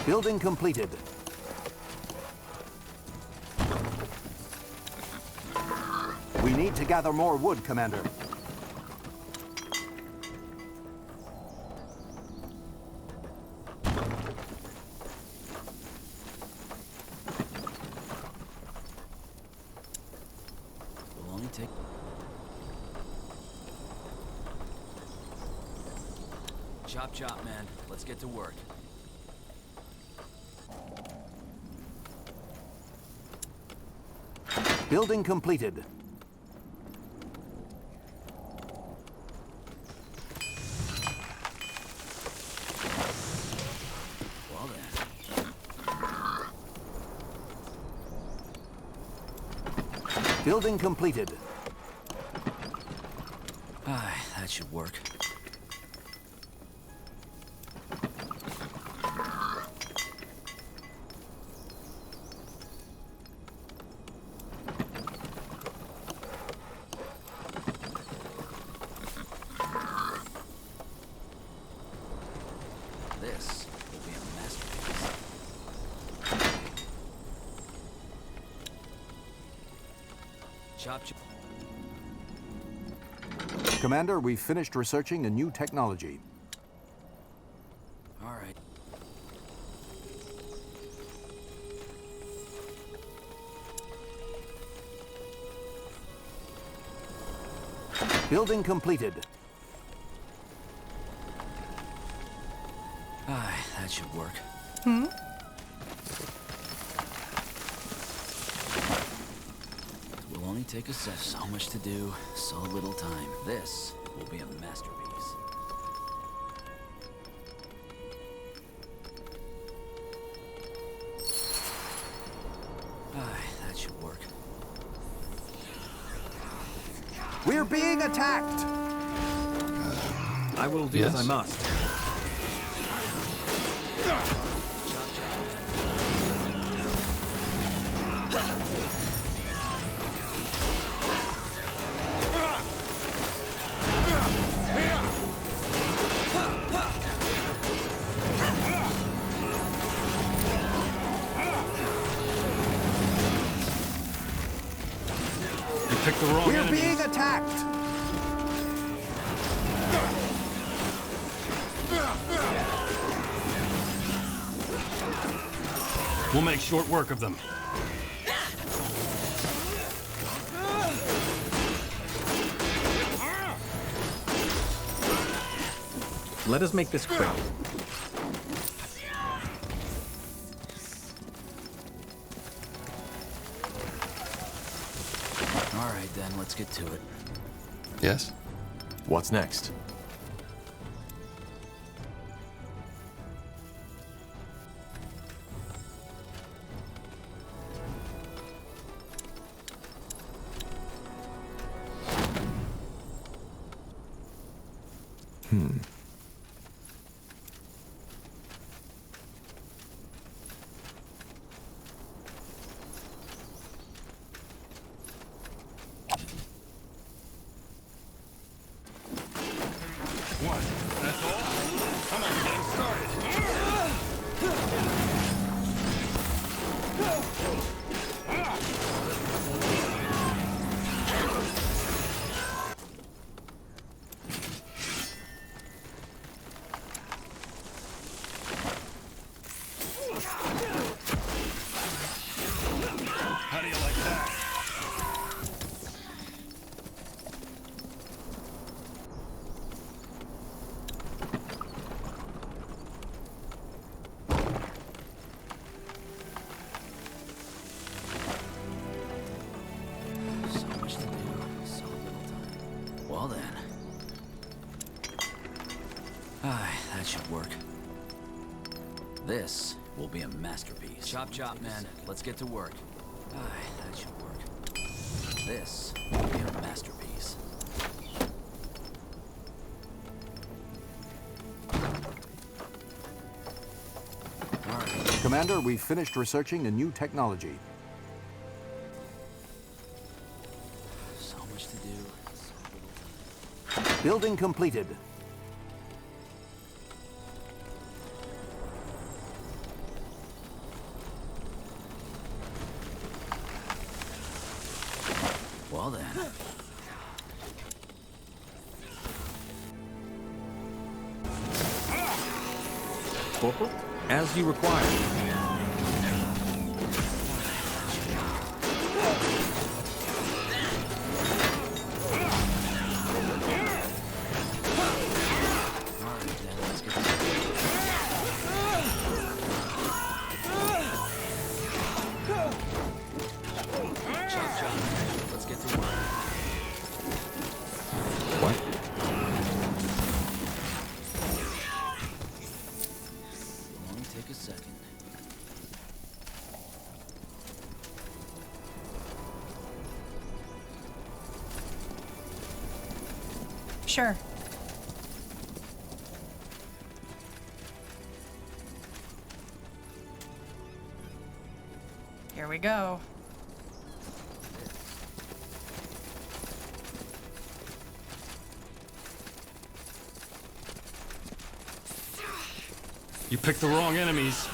Building completed. We need to gather more wood, Commander. We'll only take... Chop chop, man. Let's get to work. Building completed. Well then. Building completed. Ah, that should work. This will be a masterpiece. Chop chop. Commander, we've finished researching a new technology. All right. Building completed. Ah, that should work. It will only take a sec. So much to do, so little time. This will be a masterpiece. Ah, that should work. We're being attacked! I will do as I must. You picked the wrong We're enemies. being attacked! We'll make short work of them. Let us make this quick. All right, then, let's get to it. Yes? What's next? What? That's all? Come on, getting started. should work. This will be a masterpiece. Chop chop, man. Let's get to work. Aye, that should work. This will be a masterpiece. Commander, we've finished researching the new technology. So much to do. So little time. Building completed. Well then. Corporal, as you require. Sure. Here we go. You picked the wrong enemies.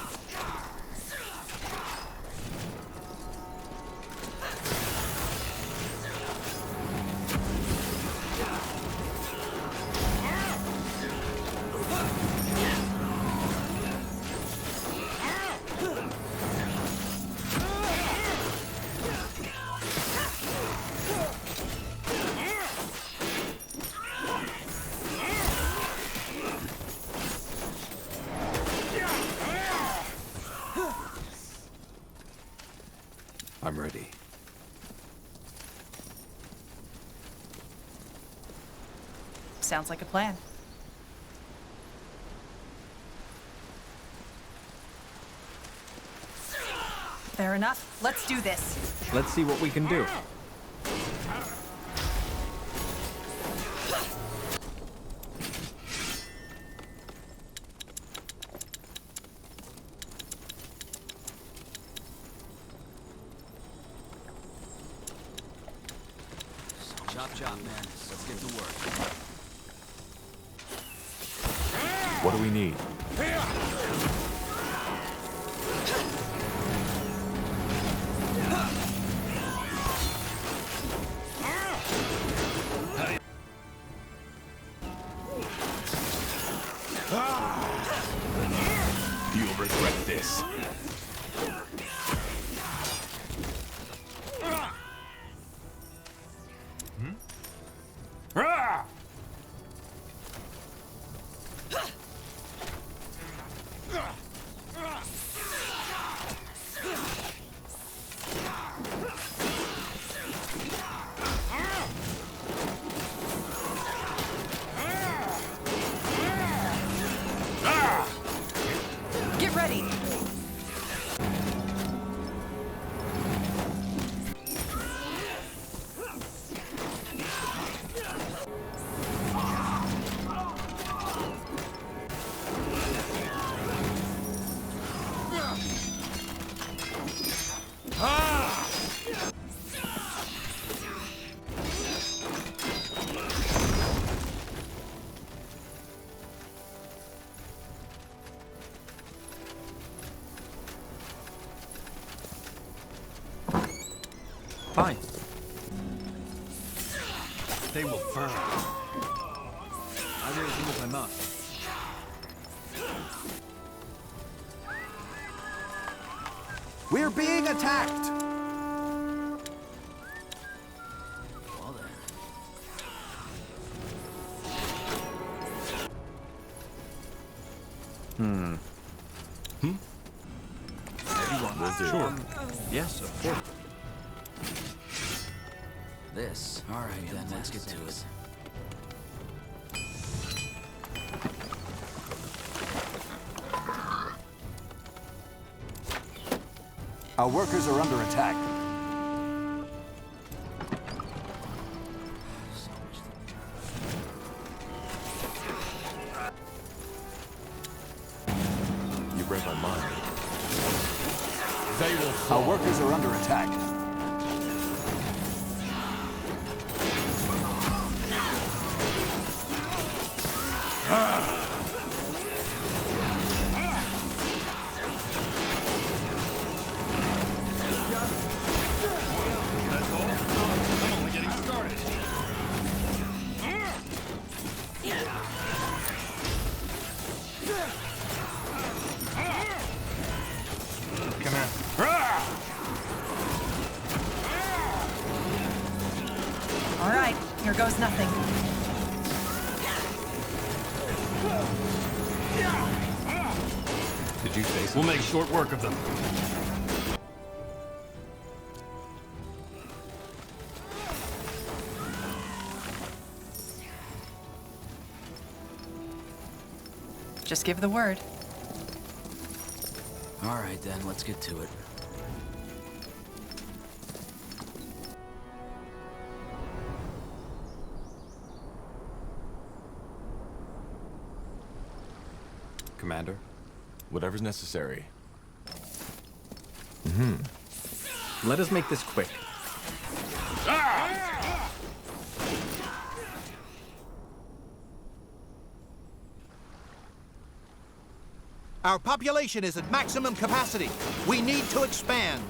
I'm ready. Sounds like a plan. Fair enough. Let's do this. Let's see what we can do. Chop chop, man. Let's get to work. What do we need? You'll regret this. Get ready. Fine. They will burn. I will do as I must. We're being attacked! Well then. Everyone, Will do. sure. Yes, of course. This. All right, then let's get to it. Our workers are under attack. You read my mind. They will fall. Our workers are under attack. All right, here goes nothing. Did you say so? We'll make short work of them. Just give the word. All right, then, let's get to it. Commander? Whatever's necessary. Let us make this quick. Our population is at maximum capacity. We need to expand.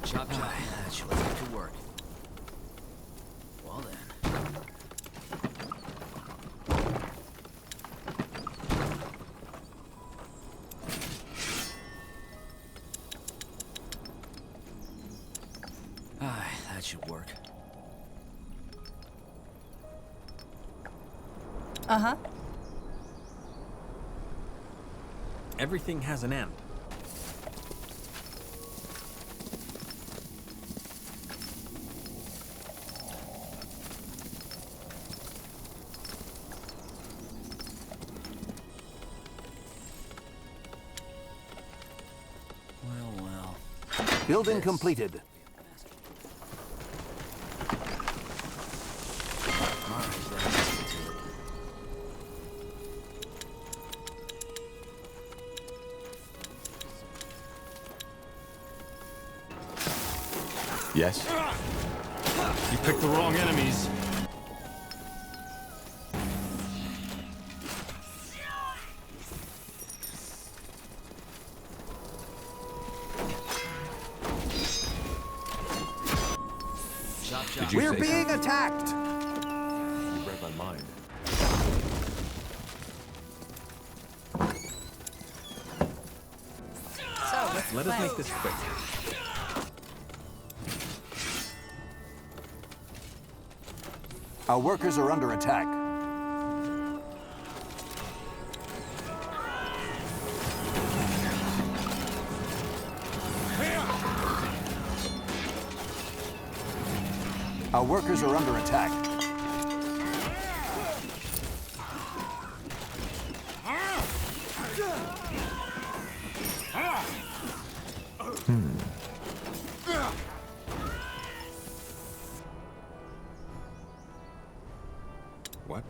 Chop, chop. Let's get to work. Well then. That should work. Uh-huh. Everything has an end. Well. Building completed. Yes? You picked the wrong enemies. We're being attacked! You read my mind. So, Let us make this quick. Our workers are under attack. Our workers are under attack. What?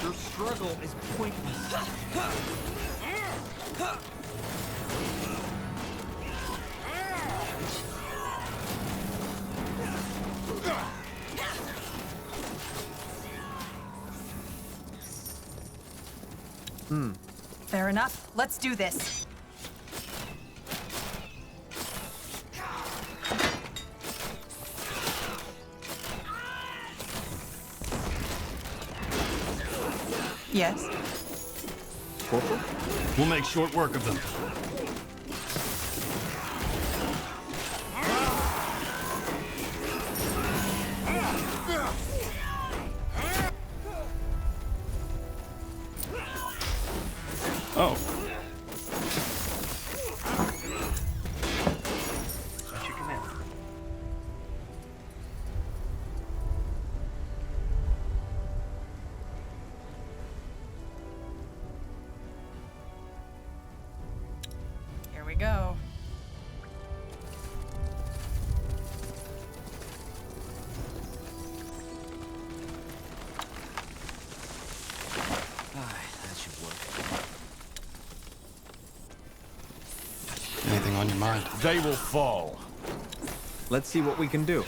Your struggle is pointless. Fair enough. Let's do this. Yes? Corporal? We'll make short work of them. Oh. At your command. Here we go. That should work. Anything on your mind? They will fall. Let's see what we can do.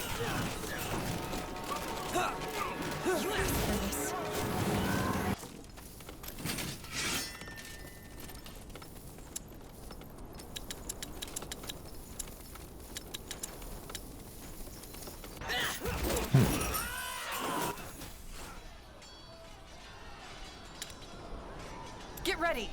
Get ready.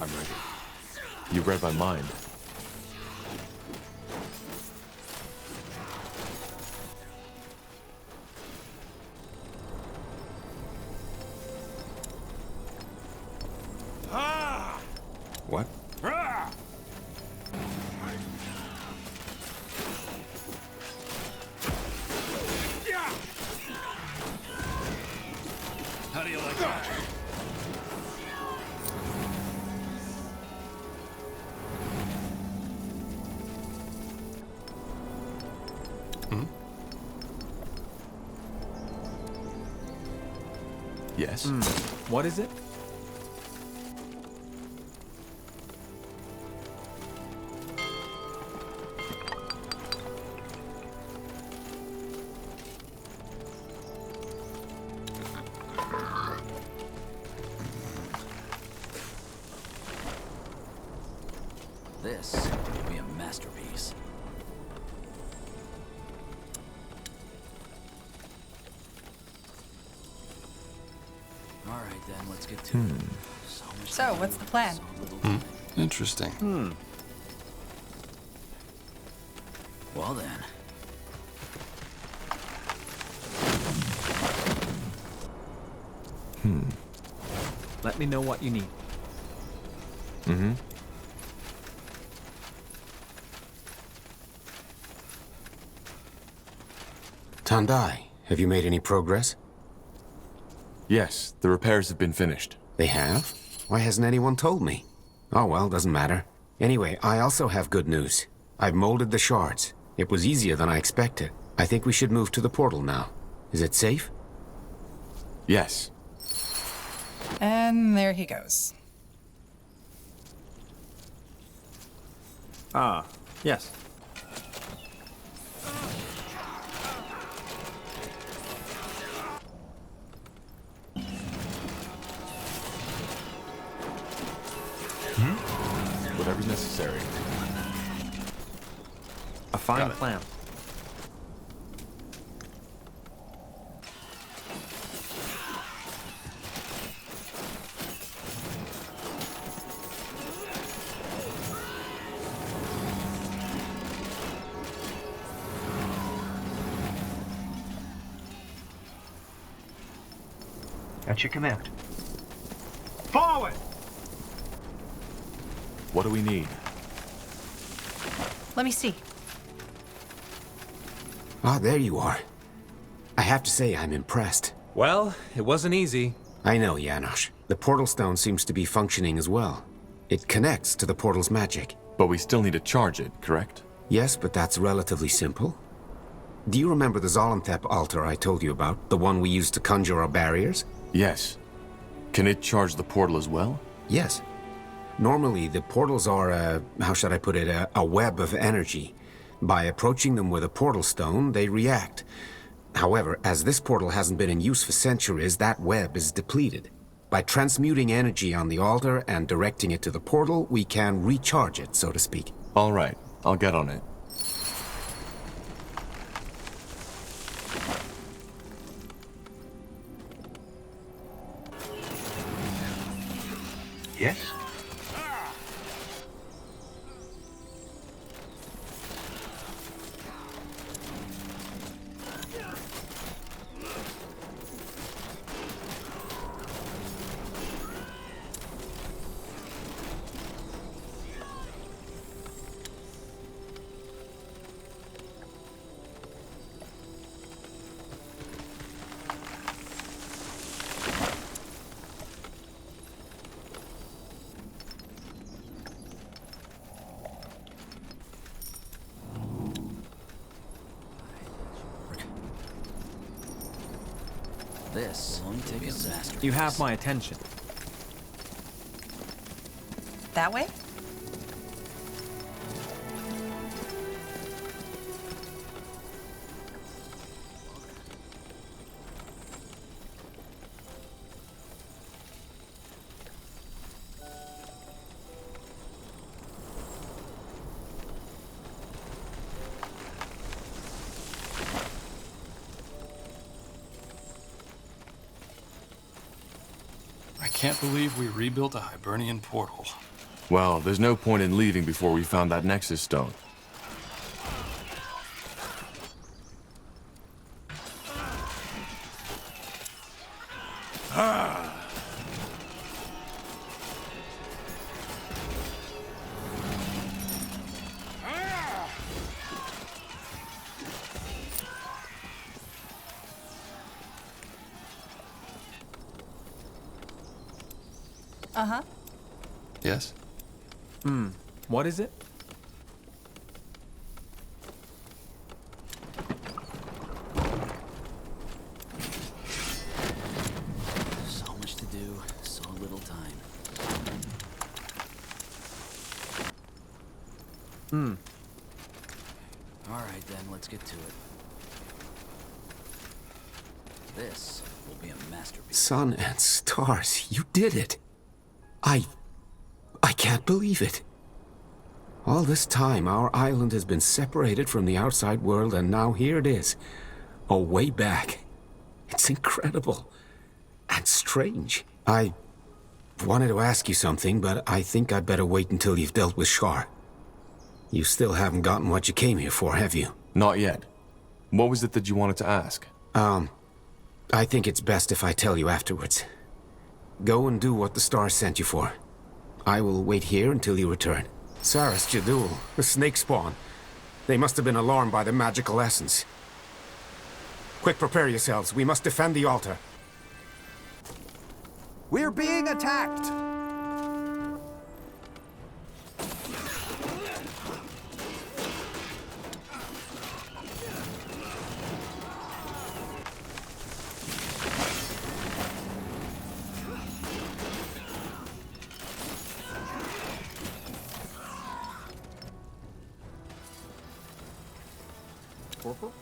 I'm ready. You read my mind. What? How do you like that? Yes? What is it? This will be a masterpiece. All right, then, let's get to it. So, what's the plan? Interesting. Well, then. Let me know what you need. Tandai, have you made any progress? Yes, the repairs have been finished. They have? Why hasn't anyone told me? Oh well, doesn't matter. Anyway, I also have good news. I've molded the shards. It was easier than I expected. I think we should move to the portal now. Is it safe? Yes. And there he goes. Ah, yes. Whatever's necessary. A fine plan. At your command. Forward! What do we need? Let me see. Ah, there you are. I have to say I'm impressed. Well, it wasn't easy. I know, Janosch. The portal stone seems to be functioning as well. It connects to the portal's magic. But we still need to charge it, correct? Yes, but that's relatively simple. Do you remember the Zolantep altar I told you about? The one we used to conjure our barriers? Yes. Can it charge the portal as well? Yes. Normally, the portals are how should I put it, a web of energy. By approaching them with a portal stone, they react. However, as this portal hasn't been in use for centuries, that web is depleted. By transmuting energy on the altar and directing it to the portal, we can recharge it, so to speak. All right, I'll get on it. Yes? This will only take a masterpiece. You have my attention. That way? I can't believe we rebuilt a Hibernian portal. Well, there's no point in leaving before we found that Nexus stone. Uh-huh. Yes? What is it? So much to do, so little time. All right, then, let's get to it. This will be a masterpiece. Sun and stars, you did it! I can't believe it. All this time, our island has been separated from the outside world, and now here it is. A way back. It's incredible. And strange. I wanted to ask you something, but I think I'd better wait until you've dealt with Shar. You still haven't gotten what you came here for, have you? Not yet. What was it that you wanted to ask? I think it's best if I tell you afterwards. Go and do what the stars sent you for. I will wait here until you return. Saras Jadul, the snake spawn. They must have been alarmed by the magical essence. Quick, prepare yourselves. We must defend the altar. We're being attacked! Corporal?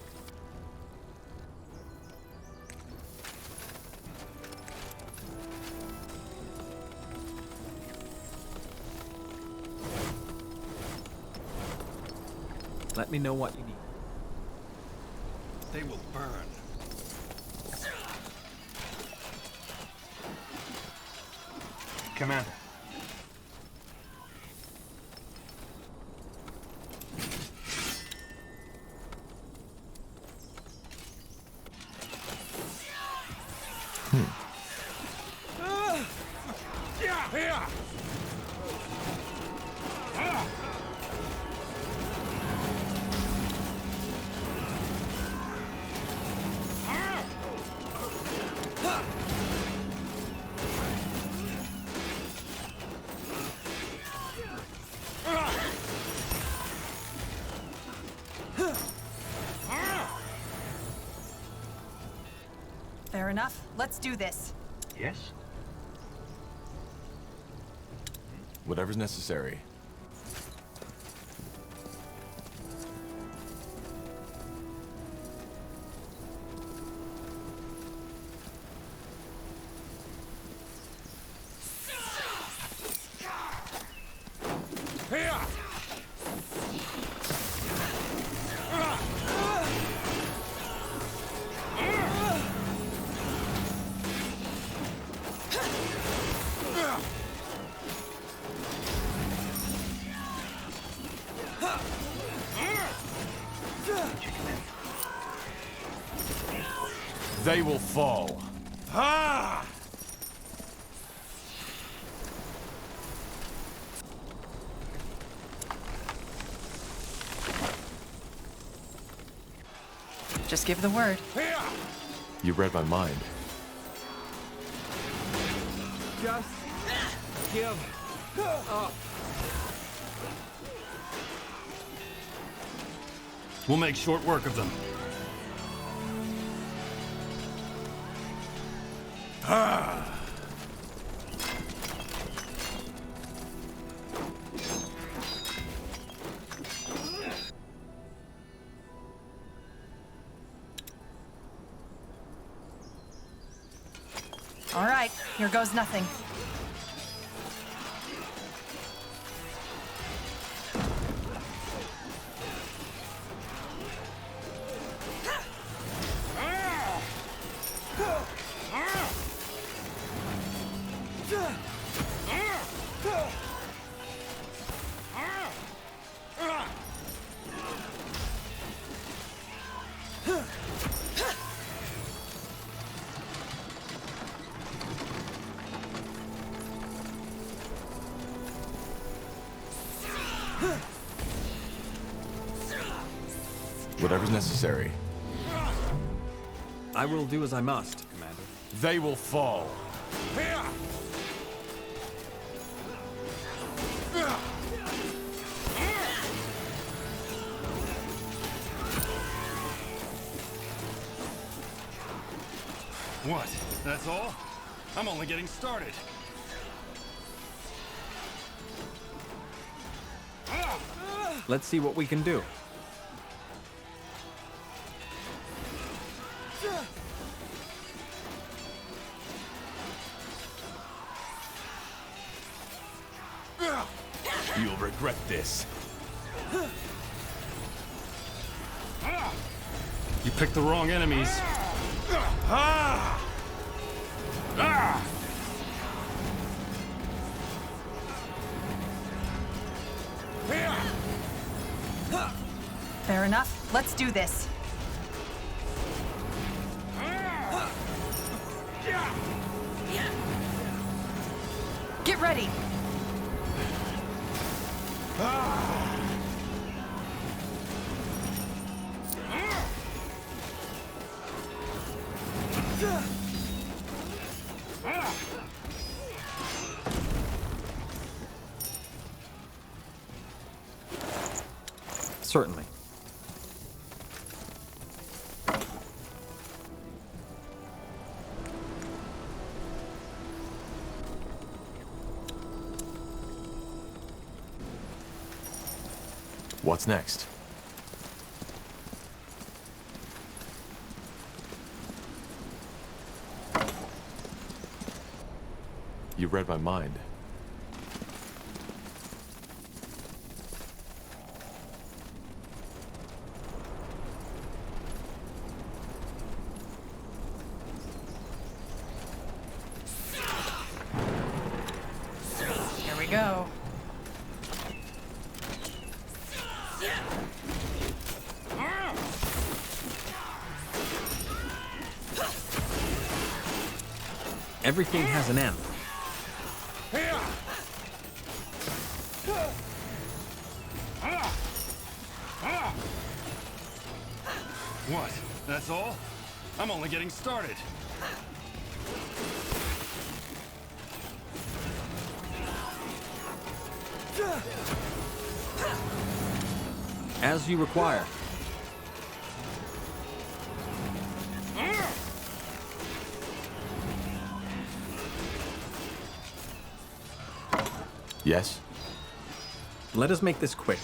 Let me know what you need. They will burn. Commander. Fair enough. Let's do this. Yes? Whatever's necessary. They will fall. Ah! Just give the word. You read my mind. Just give up. We'll make short work of them. All right, here goes nothing. Whatever's necessary. I will do as I must, Commander. They will fall. What? That's all? I'm only getting started. Let's see what we can do. You'll regret this. You picked the wrong enemies. Fair enough. Let's do this. Get ready. Certainly. What's next? You read my mind. Here we go. Everything has an end. What? That's all? I'm only getting started. As you require. Yes? Let us make this quick.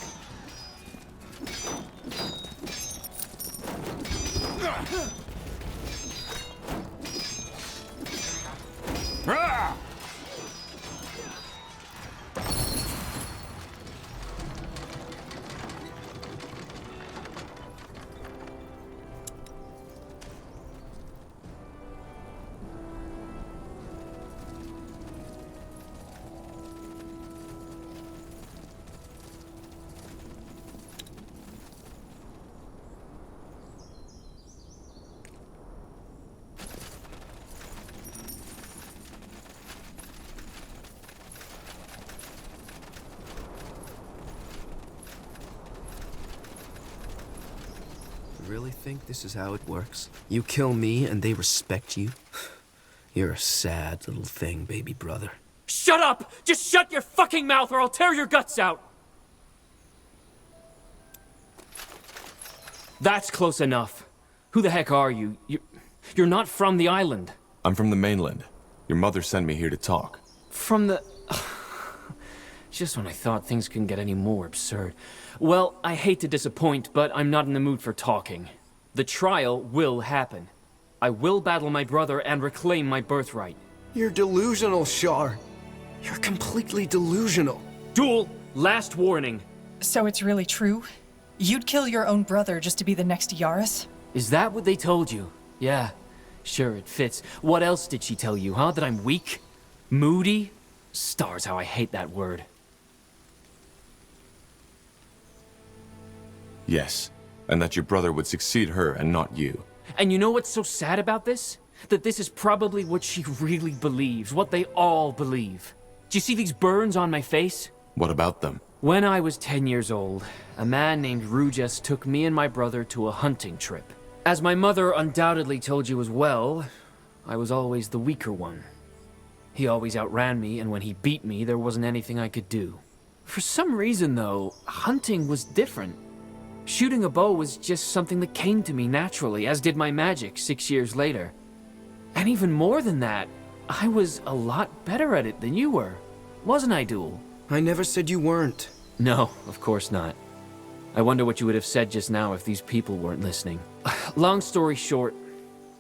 Really think this is how it works? You kill me and they respect you? You're a sad little thing, baby brother. Shut up! Just shut your fucking mouth or I'll tear your guts out! That's close enough. Who the heck are you? You're not from the island. I'm from the mainland. Your mother sent me here to talk. From the... Just when I thought things couldn't get any more absurd. Well, I hate to disappoint, but I'm not in the mood for talking. The trial will happen. I will battle my brother and reclaim my birthright. You're delusional, Shar. You're completely delusional. Duel, last warning. So it's really true? You'd kill your own brother just to be the next Yaris? Is that what they told you? Yeah, sure, it fits. What else did she tell you, huh? That I'm weak? Moody? Stars, how I hate that word. Yes, and that your brother would succeed her and not you. And you know what's so sad about this? That this is probably what she really believes, what they all believe. Do you see these burns on my face? What about them? When I was 10 years old, a man named Rujas took me and my brother to a hunting trip. As my mother undoubtedly told you as well, I was always the weaker one. He always outran me, and when he beat me, there wasn't anything I could do. For some reason, though, hunting was different. Shooting a bow was just something that came to me naturally, as did my magic 6 years later. And even more than that, I was a lot better at it than you were. Wasn't I, Duel? I never said you weren't. No, of course not. I wonder what you would have said just now if these people weren't listening. Long story short,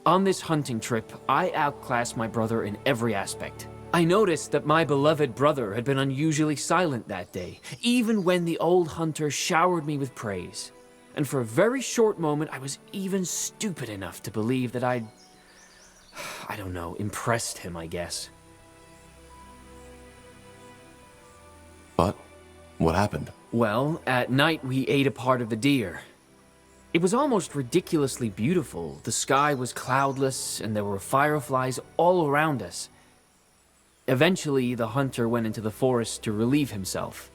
on this hunting trip, I outclassed my brother in every aspect. I noticed that my beloved brother had been unusually silent that day, even when the old hunter showered me with praise. And for a very short moment, I was even stupid enough to believe that I don't know, impressed him, I guess. But what happened? Well, at night we ate a part of the deer. It was almost ridiculously beautiful. The sky was cloudless, and there were fireflies all around us. Eventually, the hunter went into the forest to relieve himself.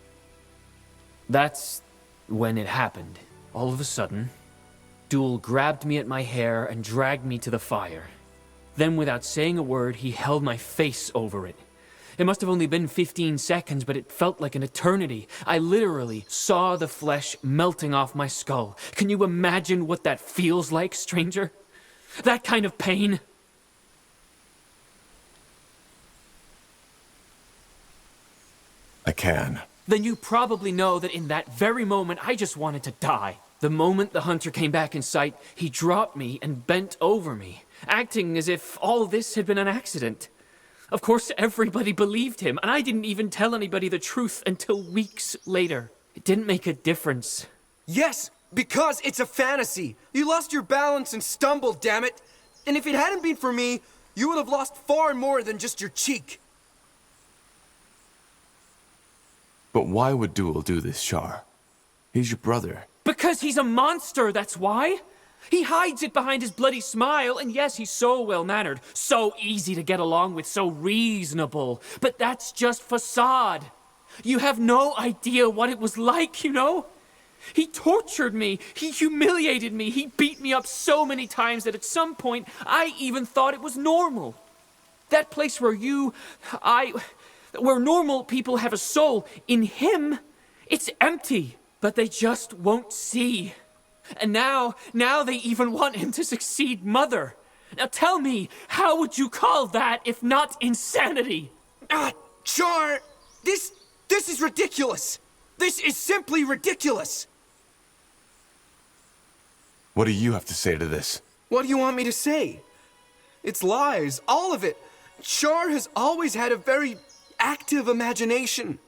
That's when it happened. All of a sudden, Duel grabbed me at my hair and dragged me to the fire. Then, without saying a word, he held my face over it. It must have only been 15 seconds, but it felt like an eternity. I literally saw the flesh melting off my skull. Can you imagine what that feels like, stranger? That kind of pain? I can. Then you probably know that in that very moment, I just wanted to die. The moment the hunter came back in sight, he dropped me and bent over me, acting as if all this had been an accident. Of course, everybody believed him, and I didn't even tell anybody the truth until weeks later. It didn't make a difference. Yes, because it's a fantasy. You lost your balance and stumbled, damn it. And if it hadn't been for me, you would have lost far more than just your cheek. But why would Duel do this, Shar? He's your brother. Because he's a monster, that's why. He hides it behind his bloody smile, and yes, he's so well-mannered, so easy to get along with, so reasonable. But that's just facade. You have no idea what it was like, you know? He tortured me, he humiliated me, he beat me up so many times that at some point, I even thought it was normal. That place where where normal people have a soul, in him, it's empty, but they just won't see. And now they even want him to succeed Mother. Now tell me, how would you call that if not insanity? Char, this This is ridiculous! This is simply ridiculous! What do you have to say to this? What do you want me to say? It's lies, all of it. Char has always had a very active imagination.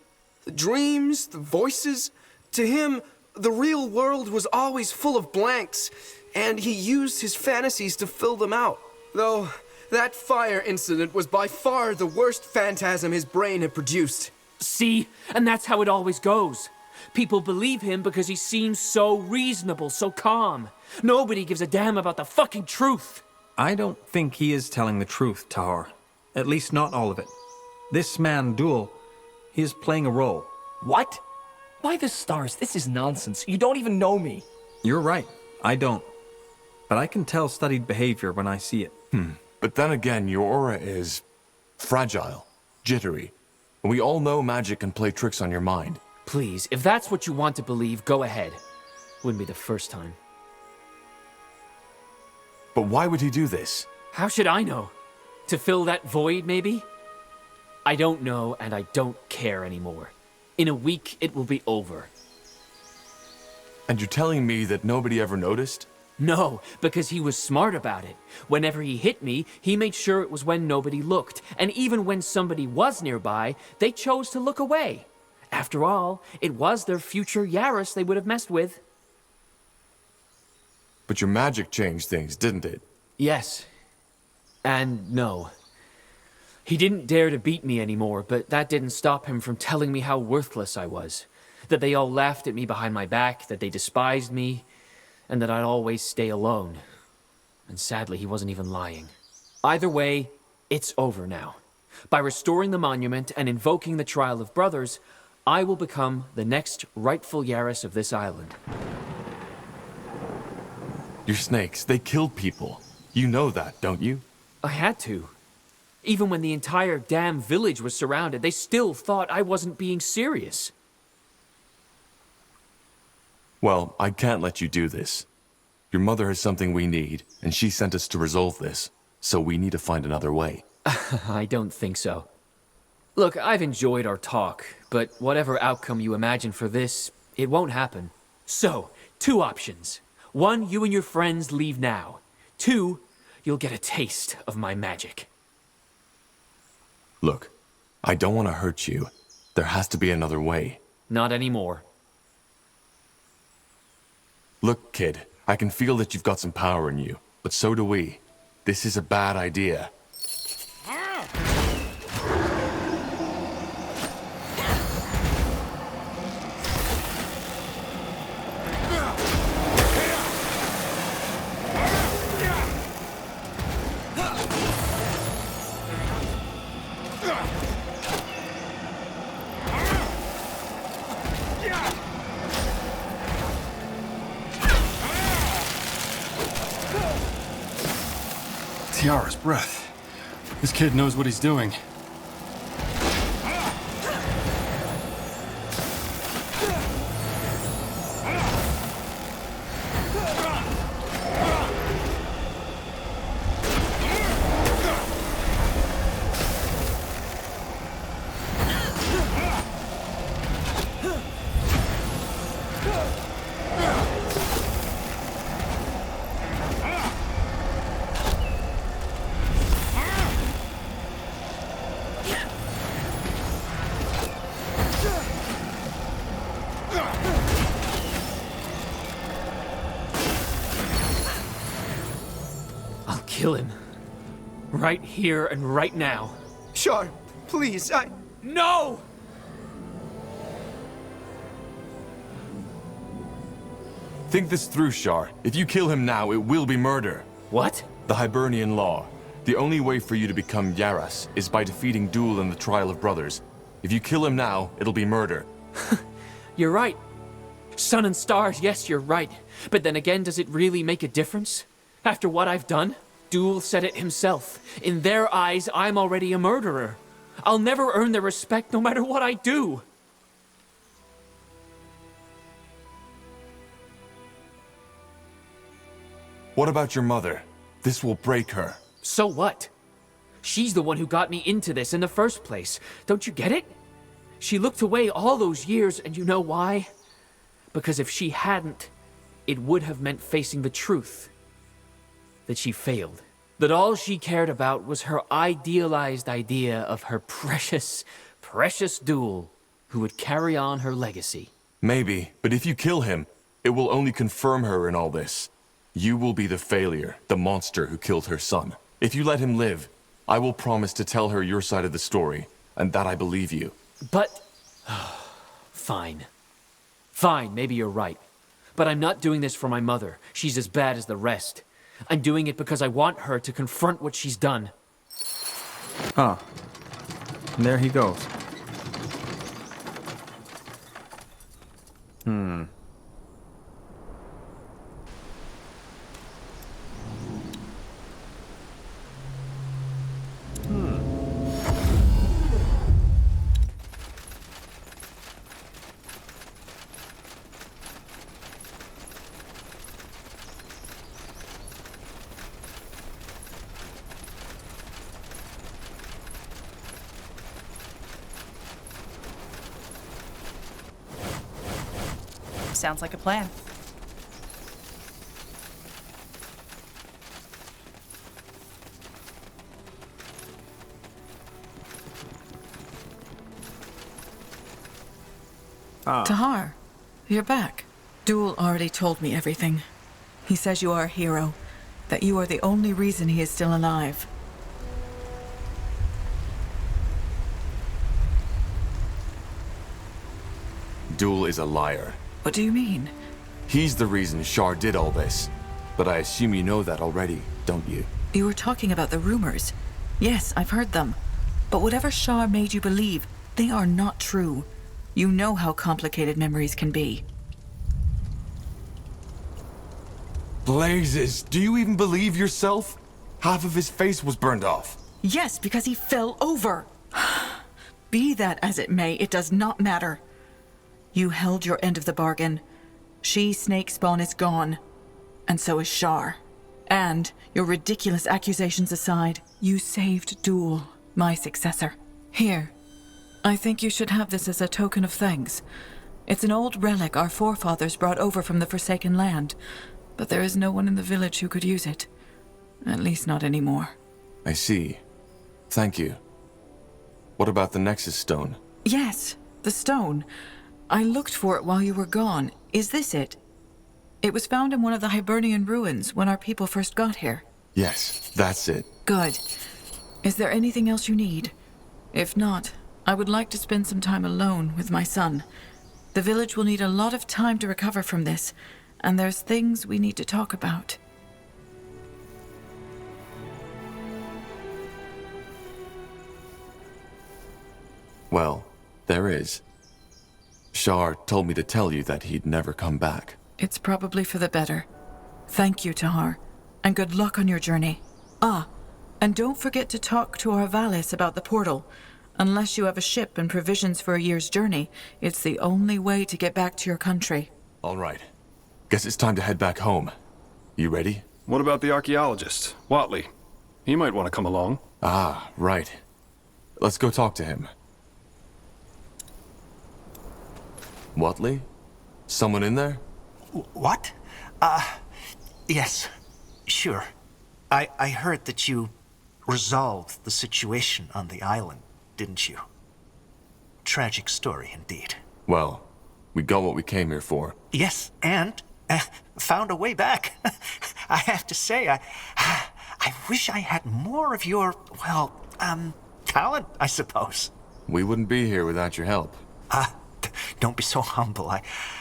The dreams, the voices. To him, the real world was always full of blanks, and he used his fantasies to fill them out. Though, that fire incident was by far the worst phantasm his brain had produced. See? And that's how it always goes. People believe him because he seems so reasonable, so calm. Nobody gives a damn about the fucking truth. I don't think he is telling the truth, Tahar. At least not all of it. This man, Duel, he is playing a role. What? By the stars, this is nonsense. You don't even know me. You're right, I don't. But I can tell studied behavior when I see it. But then again, your aura is fragile, jittery. And we all know magic can play tricks on your mind. Please, if that's what you want to believe, go ahead. Wouldn't be the first time. But why would he do this? How should I know? To fill that void, maybe? I don't know, and I don't care anymore. In a week, it will be over. And you're telling me that nobody ever noticed? No, because he was smart about it. Whenever he hit me, he made sure it was when nobody looked. And even when somebody was nearby, they chose to look away. After all, it was their future Yaris they would have messed with. But your magic changed things, didn't it? Yes. And no. He didn't dare to beat me anymore, but that didn't stop him from telling me how worthless I was. That they all laughed at me behind my back, that they despised me, and that I'd always stay alone. And sadly, he wasn't even lying. Either way, it's over now. By restoring the monument and invoking the Trial of Brothers, I will become the next rightful Yaris of this island. Your snakes, they killed people. You know that, don't you? I had to. Even when the entire damn village was surrounded, they still thought I wasn't being serious. Well, I can't let you do this. Your mother has something we need, and she sent us to resolve this, so we need to find another way. I don't think so. Look, I've enjoyed our talk, but whatever outcome you imagine for this, it won't happen. So, 2 options. 1, you and your friends leave now. 2, you'll get a taste of my magic. Look, I don't want to hurt you. There has to be another way. Not anymore. Look, kid, I can feel that you've got some power in you, but so do we. This is a bad idea. Tiara's breath. This kid knows what he's doing. Kill him. Right here and right now. Char, please, No! Think this through, Shar. If you kill him now, it will be murder. What? The Hibernian law. The only way for you to become Yaras is by defeating Duel in the Trial of Brothers. If you kill him now, it'll be murder. You're right. Sun and stars, yes, you're right. But then again, does it really make a difference? After what I've done? Duel said it himself. In their eyes, I'm already a murderer. I'll never earn their respect no matter what I do. What about your mother? This will break her. So what? She's the one who got me into this in the first place. Don't you get it? She looked away all those years, and you know why? Because if she hadn't, it would have meant facing the truth. That she failed. That all she cared about was her idealized idea of her precious, precious duel who would carry on her legacy. Maybe, but if you kill him, it will only confirm her in all this. You will be the failure, the monster who killed her son. If you let him live, I will promise to tell her your side of the story, and that I believe you. But... Fine. Fine, maybe you're right. But I'm not doing this for my mother. She's as bad as the rest. I'm doing it because I want her to confront what she's done. Ah. And there he goes. Sounds like a plan. Tahar, you're back. Duel already told me everything. He says you are a hero, that you are the only reason he is still alive. Duel is a liar. What do you mean? He's the reason Shar did all this. But I assume you know that already, don't you? You were talking about the rumors. Yes, I've heard them. But whatever Shar made you believe, they are not true. You know how complicated memories can be. Blazes, do you even believe yourself? Half of his face was burned off. Yes, because he fell over. Be that as it may, it does not matter. You held your end of the bargain. She Snake Spawn is gone. And so is Shar. And, your ridiculous accusations aside, you saved Duel, my successor. Here. I think you should have this as a token of thanks. It's an old relic our forefathers brought over from the Forsaken Land, but there is no one in the village who could use it. At least not anymore. I see. Thank you. What about the Nexus Stone? Yes, the stone. I looked for it while you were gone. Is this it? It was found in one of the Hibernian ruins when our people first got here. Yes, that's it. Good. Is there anything else you need? If not, I would like to spend some time alone with my son. The village will need a lot of time to recover from this, and there's things we need to talk about. Well, there is. Shar told me to tell you that he'd never come back. It's probably for the better. Thank you, Tahar, and good luck on your journey. Ah, and don't forget to talk to our Valis about the portal. Unless you have a ship and provisions for a year's journey, it's the only way to get back to your country. All right. Guess it's time to head back home. You ready? What about the archaeologist, Watley? He might want to come along. Ah, right. Let's go talk to him. Watley? Someone in there? What? Yes. Sure. I heard that you resolved the situation on the island, didn't you? Tragic story indeed. Well, we got what we came here for. Yes, and found a way back. I have to say, I wish I had more of your, well, talent, I suppose. We wouldn't be here without your help. Don't be so humble.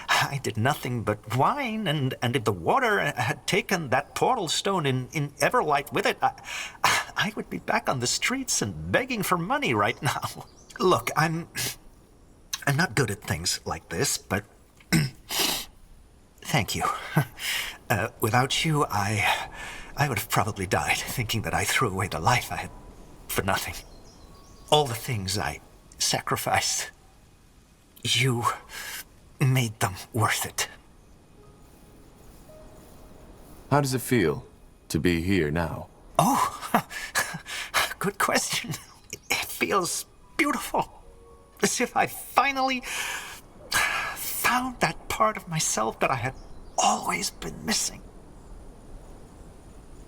I did nothing but whine, and if the water had taken that portal stone in Everlight with it, I would be back on the streets and begging for money right now. Look, I'm not good at things like this, but thank you. Without you, I would have probably died, thinking that I threw away the life I had for nothing. All the things I sacrificed, you made them worth it. How does it feel to be here now? Oh, good question. It feels beautiful. As if I finally found that part of myself that I had always been missing.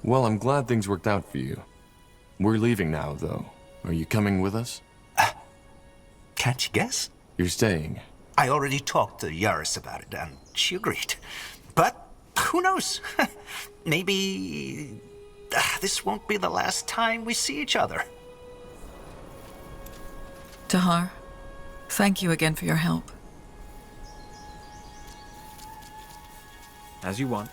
Well, I'm glad things worked out for you. We're leaving now, though. Are you coming with us? Can't you guess? You're staying. I already talked to Yaris about it, and she agreed. But who knows? Maybe this won't be the last time we see each other. Tahar, thank you again for your help. As you want.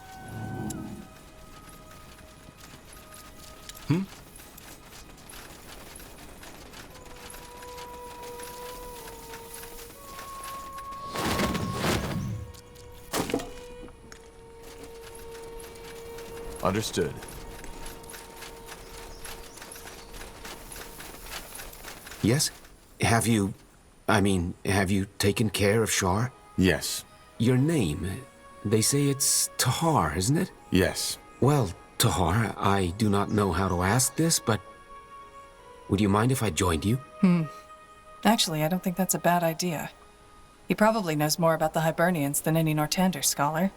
Understood. Yes? Have you taken care of Shar? Yes. Your name, they say it's Tahar, isn't it? Yes. Well, Tahar, I do not know how to ask this, but would you mind if I joined you? Actually, I don't think that's a bad idea. He probably knows more about the Hibernians than any Nortander scholar.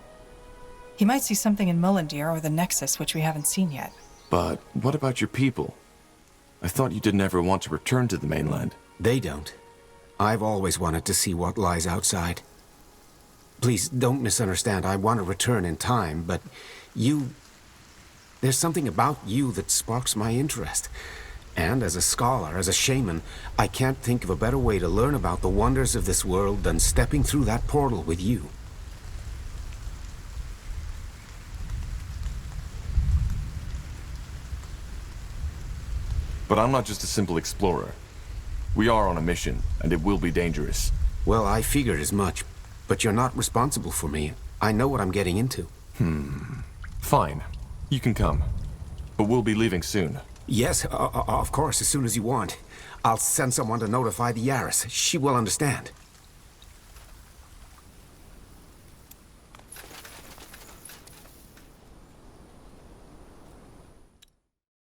He might see something in Mullendeer or the Nexus which we haven't seen yet. But what about your people? I thought you didn't ever want to return to the mainland. They don't. I've always wanted to see what lies outside. Please, don't misunderstand. I want to return in time, but you... There's something about you that sparks my interest. And as a scholar, as a shaman, I can't think of a better way to learn about the wonders of this world than stepping through that portal with you. But I'm not just a simple explorer. We are on a mission, and it will be dangerous. Well, I figured as much, but you're not responsible for me. I know what I'm getting into. Fine. You can come. But we'll be leaving soon. Yes, of course, as soon as you want. I'll send someone to notify the Yaris. She will understand.